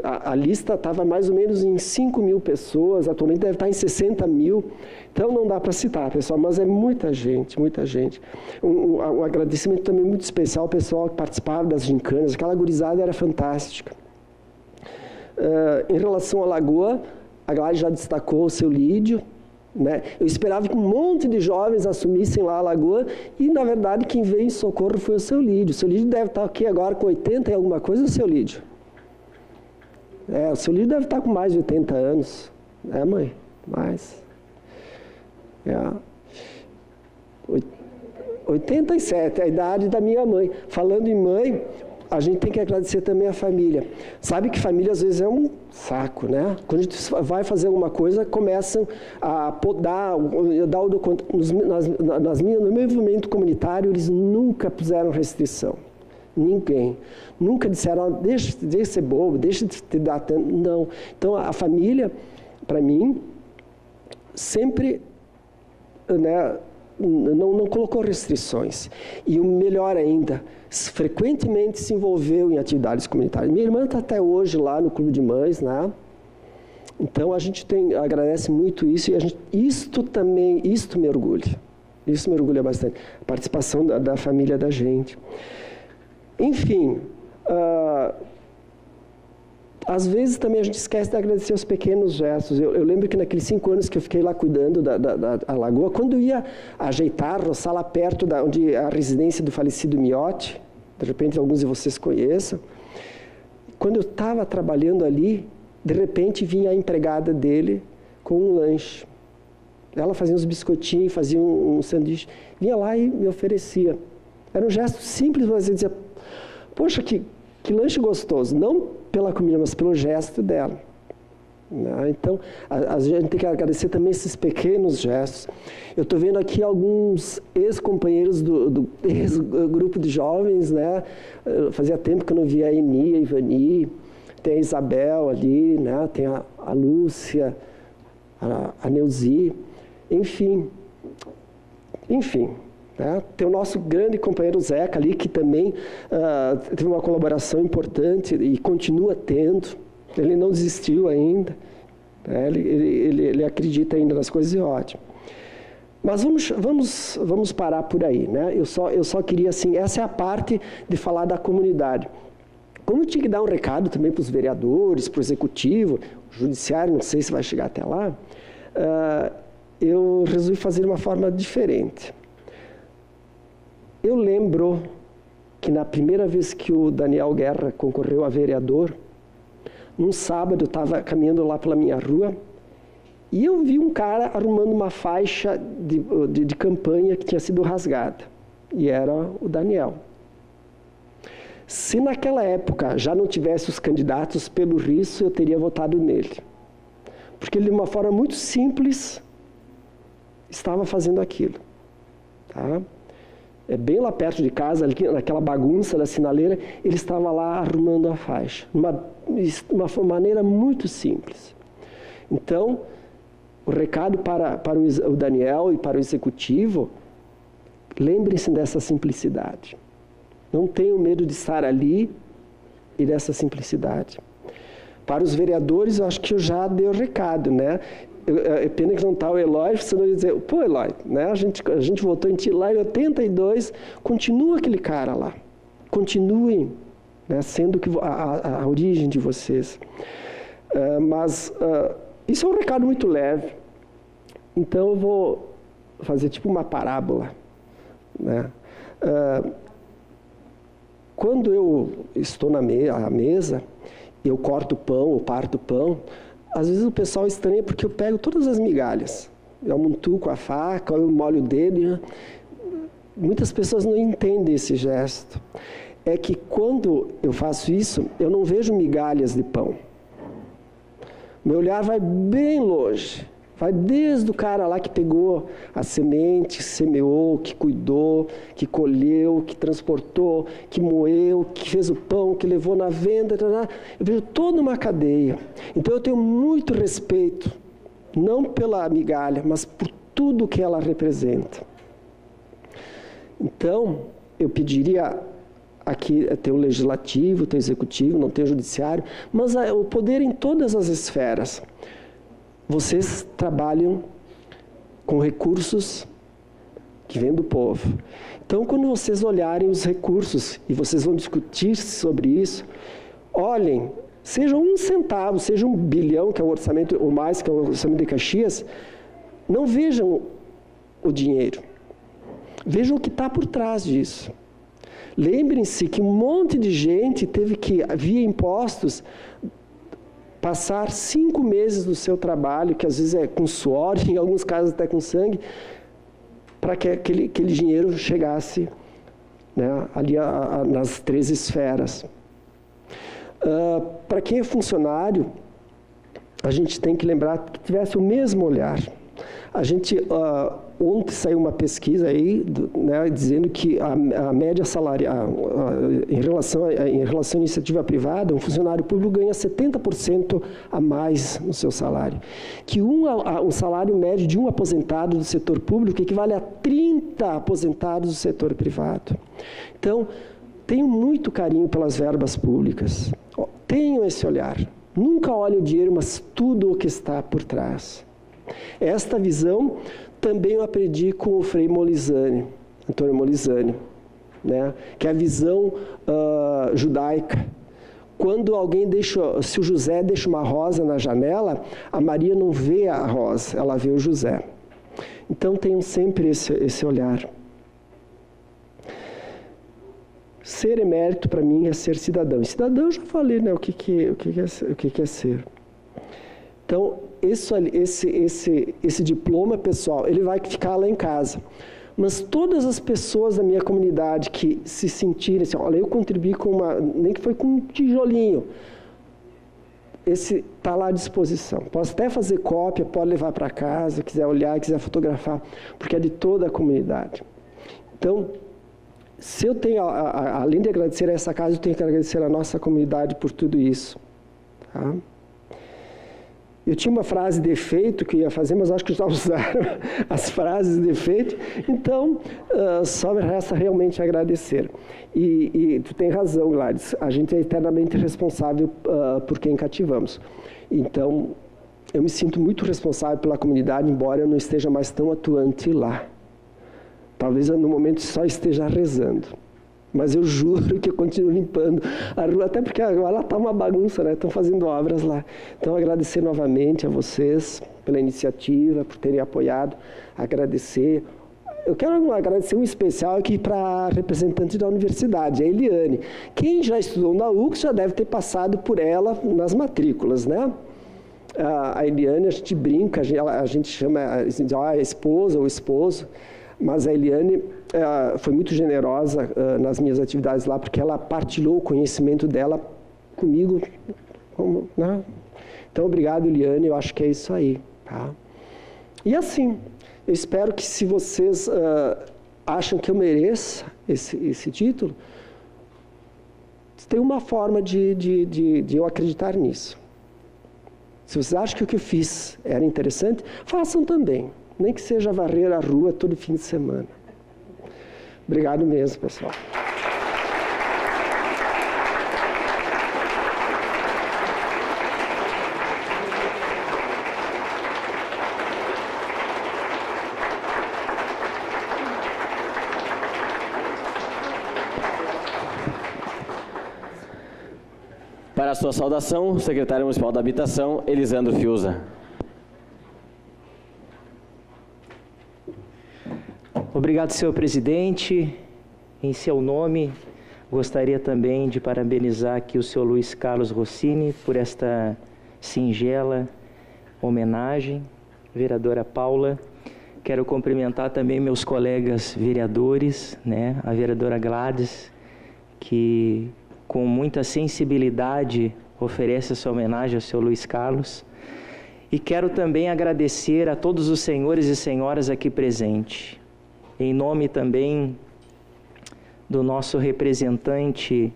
A lista estava mais ou menos em 5.000 pessoas, atualmente deve estar em 60.000. Então, não dá para citar, pessoal, mas é muita gente, muita gente. Um agradecimento também muito especial ao pessoal que participava das gincanas. Aquela gurizada era fantástica. Em relação à Lagoa, a Glória já destacou o seu Lídio, né? Eu esperava que um monte de jovens assumissem lá a Lagoa e, na verdade, quem veio em socorro foi o seu Lídio. O seu Lídio deve estar aqui agora com 80 e alguma coisa, o seu Lídio. O seu Lídio deve estar com mais de 80 anos. É, mãe? Mais. 87, a idade da minha mãe. Falando em mãe, a gente tem que agradecer também a família. Sabe que família às vezes é um saco, né? Quando a gente vai fazer alguma coisa, começam a podar, no meu movimento comunitário, eles nunca puseram restrição. Ninguém. Nunca disseram, deixa de ser bobo, deixa de te dar tanto. Não. Então, a família, para mim, sempre, né, não colocou restrições. E o melhor ainda, frequentemente se envolveu em atividades comunitárias. Minha irmã está até hoje lá no Clube de Mães, né? Então a gente agradece muito isso e isto me orgulha. Isso me orgulha bastante. A participação da família da gente. Enfim, às vezes também a gente esquece de agradecer os pequenos gestos. Eu lembro que naqueles 5 anos que eu fiquei lá cuidando da lagoa, quando eu ia ajeitar, roçar lá perto onde a residência do falecido Miotti, de repente alguns de vocês conheçam, quando eu estava trabalhando ali, de repente vinha a empregada dele com um lanche. Ela fazia uns biscoitinhos, fazia um sanduíche, vinha lá e me oferecia. Era um gesto simples, mas eu dizia, poxa, que lanche gostoso. Não pela comida, mas pelo gesto dela. Então, a gente tem que agradecer também esses pequenos gestos. Eu estou vendo aqui alguns ex-companheiros do ex-grupo de jovens, né? Fazia tempo que eu não via a Eni, a Ivani, tem a Isabel ali, né? Tem a Lúcia, a Neuzi, enfim. Né? Tem o nosso grande companheiro Zeca ali, que também teve uma colaboração importante e continua tendo. Ele não desistiu ainda. Né? Ele acredita ainda nas coisas e ótimo. Mas vamos parar por aí. Né? Eu só queria, assim, essa é a parte de falar da comunidade. Como eu tinha que dar um recado também para os vereadores, para o executivo, o judiciário, não sei se vai chegar até lá, eu resolvi fazer de uma forma diferente. Eu lembro que na primeira vez que o Daniel Guerra concorreu a vereador, num sábado eu estava caminhando lá pela minha rua e eu vi um cara arrumando uma faixa de campanha que tinha sido rasgada. E era o Daniel. Se naquela época já não tivesse os candidatos pelo riso, eu teria votado nele. Porque ele, de uma forma muito simples, estava fazendo aquilo. Tá? É bem lá perto de casa, naquela bagunça da sinaleira, ele estava lá arrumando a faixa. Uma maneira muito simples. Então, o recado para o Daniel e para o executivo, lembrem-se dessa simplicidade. Não tenham medo de estar ali e dessa simplicidade. Para os vereadores, eu acho que eu já dei o recado, né? É pena que não está o Eloy, senão eu ia dizer, pô, Eloy, né? a gente votou em ti lá em 82, continua aquele cara lá. Continuem, né? Sendo que a origem de vocês. Mas isso é um recado muito leve. Então eu vou fazer tipo uma parábola, né? Quando eu estou na mesa, eu corto o pão, eu parto o pão, às vezes o pessoal estranha porque eu pego todas as migalhas. Eu amontuo com a faca, eu molho o dedo. Né? Muitas pessoas não entendem esse gesto. É que quando eu faço isso, eu não vejo migalhas de pão. Meu olhar vai bem longe. Vai desde o cara lá que pegou a semente, que semeou, que cuidou, que colheu, que transportou, que moeu, que fez o pão, que levou na venda. Eu vejo toda uma cadeia. Então eu tenho muito respeito, não pela migalha, mas por tudo que ela representa. Então, eu pediria aqui tem o legislativo, tem o executivo, não tem o judiciário, mas o poder em todas as esferas. Vocês trabalham com recursos que vêm do povo. Então, quando vocês olharem os recursos e vocês vão discutir sobre isso, olhem, seja 1 centavo, seja 1 bilhão, que é o orçamento, ou mais, que é o orçamento de Caxias, não vejam o dinheiro. Vejam o que está por trás disso. Lembrem-se que um monte de gente teve que, via impostos, passar 5 meses do seu trabalho, que às vezes é com suor, em alguns casos até com sangue, para que aquele dinheiro chegasse, né, ali nas 3 esferas. Para quem é funcionário, a gente tem que lembrar que tivesse o mesmo olhar. A gente, ontem saiu uma pesquisa aí, né, dizendo que a média salarial, em relação à iniciativa privada, um funcionário público ganha 70% a mais no seu salário. Que o salário médio de um aposentado do setor público equivale a 30 aposentados do setor privado. Então, tenho muito carinho pelas verbas públicas. Tenho esse olhar. Nunca olhe o dinheiro, mas tudo o que está por trás. Esta visão também eu aprendi com o Frei Molizani, Antônio Molizani, né? Que é a visão judaica. Quando alguém se o José deixa uma rosa na janela, a Maria não vê a rosa, ela vê o José. Então tenham sempre esse olhar. Ser emérito para mim é ser cidadão. E cidadão eu já falei, né? O que é ser. Então, esse diploma, pessoal, ele vai ficar lá em casa. Mas todas as pessoas da minha comunidade que se sentirem assim, olha, eu contribuí com nem que foi com um tijolinho, esse está lá à disposição. Posso até fazer cópia, pode levar para casa, quiser olhar, quiser fotografar, porque é de toda a comunidade. Então, se eu tenho, além de agradecer a essa casa, eu tenho que agradecer a nossa comunidade por tudo isso. Tá? Eu tinha uma frase de efeito que eu ia fazer, mas acho que já usaram as frases de efeito. Então, só me resta realmente agradecer. E tu tem razão, Gladys. A gente é eternamente responsável por quem cativamos. Então, eu me sinto muito responsável pela comunidade, embora eu não esteja mais tão atuante lá. Talvez eu, no momento, só esteja rezando. Mas eu juro que eu continuo limpando a rua, até porque agora está uma bagunça, né? Estão fazendo obras lá. Então, agradecer novamente a vocês pela iniciativa, por terem apoiado. Agradecer. Eu quero agradecer um especial aqui para a representante da universidade, a Eliane. Quem já estudou na UX já deve ter passado por ela nas matrículas, né? A Eliane, a gente brinca, a gente chama a esposa ou esposo, mas a Eliane foi muito generosa nas minhas atividades lá, porque ela partilhou o conhecimento dela comigo. Né? Então, obrigado, Eliane, eu acho que é isso aí. Tá? E assim, eu espero que se vocês acham que eu mereço esse título, tem uma forma de eu acreditar nisso. Se vocês acham que o que eu fiz era interessante, façam também. Nem que seja varrer a rua todo fim de semana. Obrigado mesmo, pessoal. Para a sua saudação, o secretário municipal da Habitação, Elisandro Fiuza. Obrigado, senhor presidente. Em seu nome, gostaria também de parabenizar aqui o senhor Luiz Carlos Rossini por esta singela homenagem. Vereadora Paula, quero cumprimentar também meus colegas vereadores, a vereadora Gladys, que com muita sensibilidade oferece essa homenagem ao senhor Luiz Carlos. E quero também agradecer a todos os senhores e senhoras aqui presentes. Em nome também do nosso representante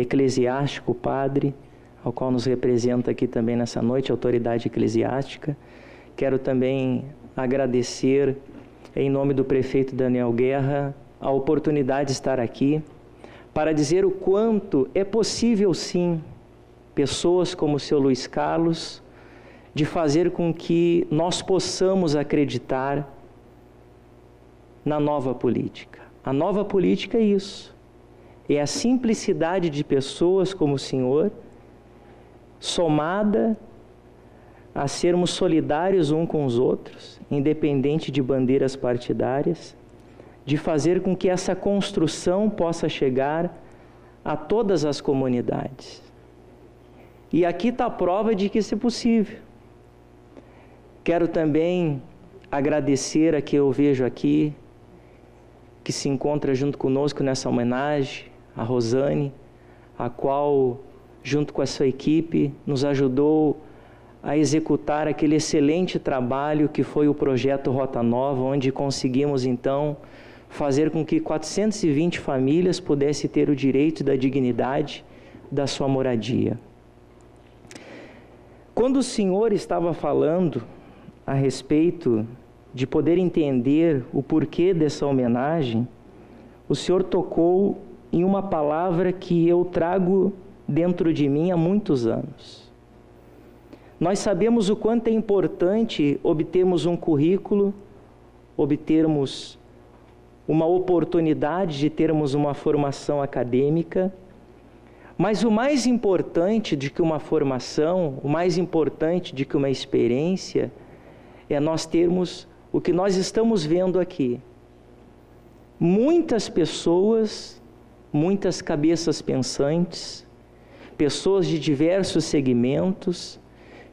eclesiástico, padre, ao qual nos representa aqui também nessa noite, a autoridade eclesiástica. Quero também agradecer, em nome do prefeito Daniel Guerra, a oportunidade de estar aqui para dizer o quanto é possível, sim, pessoas como o seu Luiz Carlos, de fazer com que nós possamos acreditar na nova política. A nova política é isso, é a simplicidade de pessoas como o senhor, somada a sermos solidários uns com os outros, independente de bandeiras partidárias, de fazer com que essa construção possa chegar a todas as comunidades. E aqui está a prova de que isso é possível. Quero também agradecer a que eu vejo aqui, que se encontra junto conosco nessa homenagem, a Rosane, a qual, junto com a sua equipe, nos ajudou a executar aquele excelente trabalho que foi o projeto Rota Nova, onde conseguimos, então, fazer com que 420 famílias pudessem ter o direito da dignidade da sua moradia. Quando o senhor estava falando a respeito de poder entender o porquê dessa homenagem, o senhor tocou em uma palavra que eu trago dentro de mim há muitos anos. Nós sabemos o quanto é importante obtermos um currículo, obtermos uma oportunidade de termos uma formação acadêmica, mas o mais importante de que uma formação, o mais importante de que uma experiência, é nós termos o que nós estamos vendo aqui. Muitas pessoas, muitas cabeças pensantes, pessoas de diversos segmentos,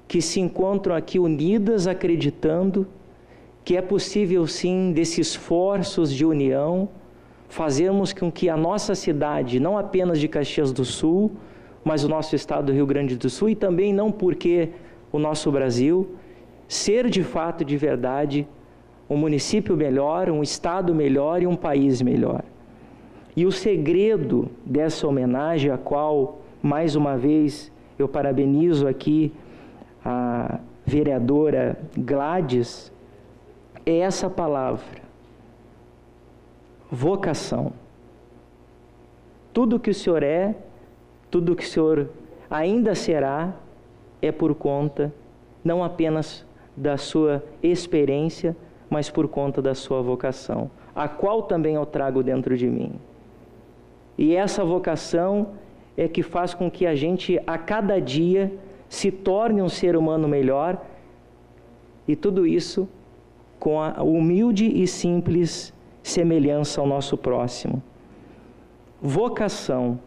que se encontram aqui unidas, acreditando que é possível sim, desses esforços de união, fazermos com que a nossa cidade, não apenas de Caxias do Sul, mas o nosso estado do Rio Grande do Sul, e também não porque o nosso Brasil, ser de fato, de verdade, um município melhor, um estado melhor e um país melhor. E o segredo dessa homenagem, a qual, mais uma vez, eu parabenizo aqui a vereadora Gladys, é essa palavra, vocação. Tudo que o senhor é, tudo que o senhor ainda será, é por conta, não apenas da sua experiência, mas por conta da sua vocação, a qual também eu trago dentro de mim. E essa vocação é que faz com que a gente, a cada dia, se torne um ser humano melhor, e tudo isso com a humilde e simples semelhança ao nosso próximo. Vocação,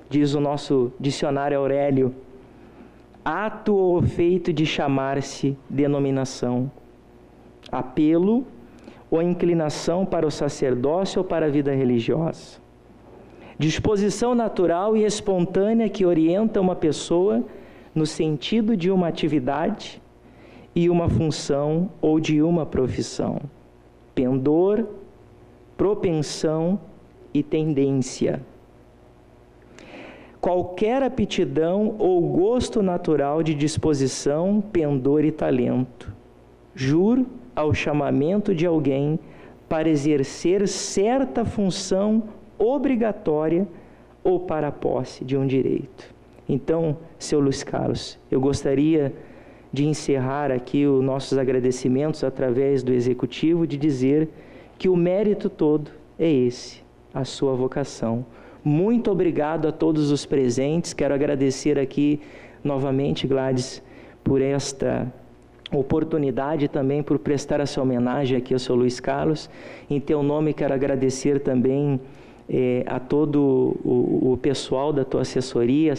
diz o nosso dicionário Aurélio, ato ou efeito de chamar-se denominação, apelo ou inclinação para o sacerdócio ou para a vida religiosa. Disposição natural e espontânea que orienta uma pessoa no sentido de uma atividade e uma função ou de uma profissão. Pendor, propensão e tendência. Qualquer aptidão ou gosto natural de disposição, pendor e talento. Juro ao chamamento de alguém para exercer certa função obrigatória ou para a posse de um direito. Então, seu Luiz Carlos, eu gostaria de encerrar aqui os nossos agradecimentos através do Executivo, de dizer que o mérito todo é esse, a sua vocação. Muito obrigado a todos os presentes. Quero agradecer aqui novamente, Gladys, por esta oportunidade também, por prestar essa homenagem aqui ao seu Luiz Carlos. Em teu nome, quero agradecer também a todo o pessoal da tua assessoria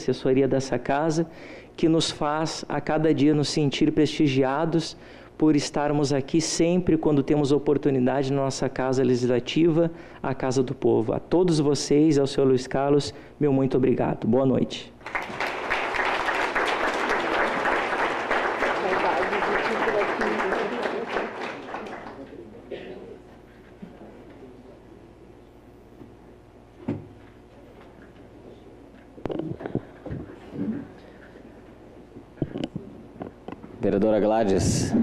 dessa casa, que nos faz a cada dia nos sentir prestigiados por estarmos aqui sempre quando temos oportunidade na nossa Casa Legislativa, a Casa do Povo. A todos vocês, ao senhor Luiz Carlos, meu muito obrigado. Boa noite. Vereadora Gladys,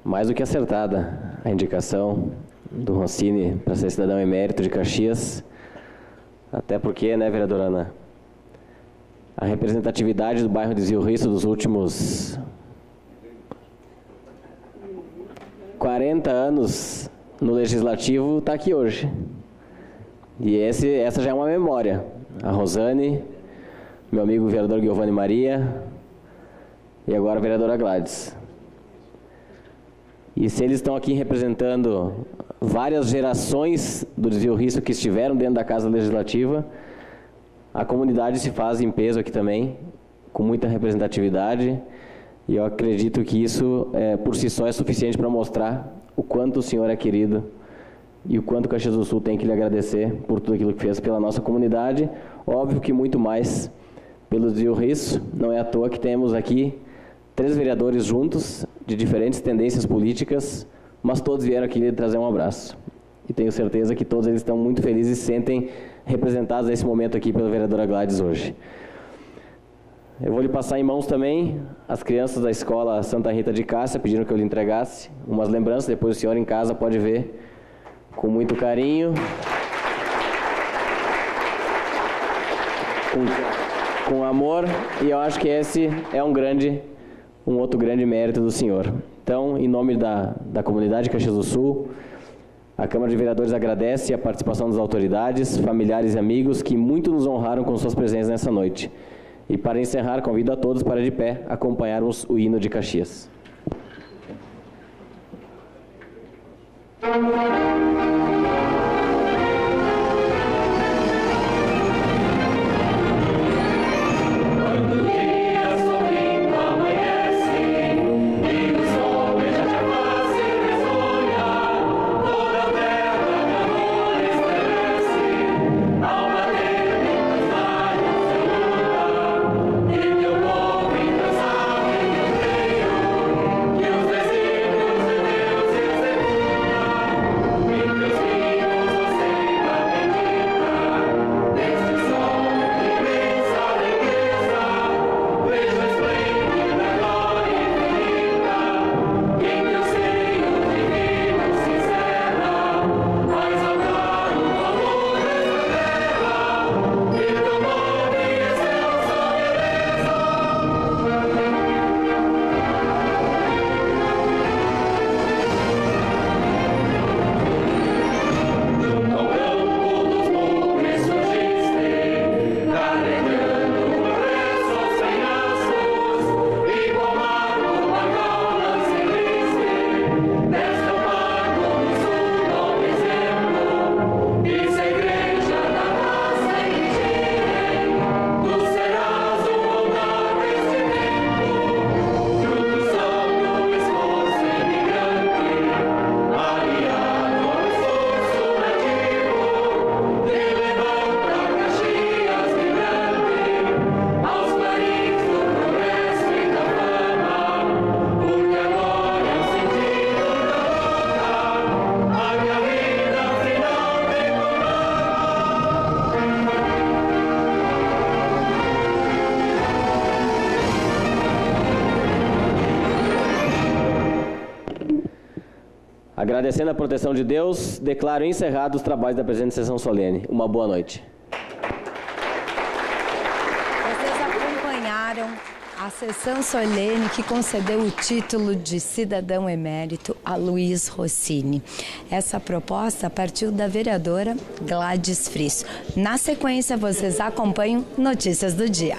mais do que acertada a indicação do Rossini para ser cidadão emérito de Caxias, até porque, né, vereadora Ana, a representatividade do bairro de Rio Risso dos últimos 40 anos no Legislativo está aqui hoje. E essa já é uma memória. A Rosane, meu amigo vereador Giovanni Maria, e agora a vereadora Gladys. E se eles estão aqui representando várias gerações do Desvio Risso que estiveram dentro da Casa Legislativa, a comunidade se faz em peso aqui também, com muita representatividade, e eu acredito que isso, por si só, é suficiente para mostrar o quanto o senhor é querido e o quanto Caxias do Sul tem que lhe agradecer por tudo aquilo que fez pela nossa comunidade. Óbvio que muito mais pelo Desvio Risso. Não é à toa que temos aqui 3 vereadores juntos, de diferentes tendências políticas, mas todos vieram aqui lhe trazer um abraço. E tenho certeza que todos eles estão muito felizes e se sentem representados nesse momento aqui pela vereadora Gladys hoje. Eu vou lhe passar em mãos também as crianças da escola Santa Rita de Cássia, pediram que eu lhe entregasse umas lembranças, depois o senhor em casa pode ver com muito carinho, com amor, e eu acho que esse é um outro grande mérito do senhor. Então, em nome da comunidade de Caxias do Sul, a Câmara de Vereadores agradece a participação das autoridades, familiares e amigos que muito nos honraram com suas presenças nessa noite. E para encerrar, convido a todos para de pé acompanharmos o hino de Caxias. Agradecendo a proteção de Deus, declaro encerrados os trabalhos da presente sessão solene. Uma boa noite. Vocês acompanharam A sessão solene que concedeu o título de cidadão emérito a Luiz Rossini. Essa proposta partiu da vereadora Gladys Frisso. Na sequência, vocês acompanham Notícias do Dia.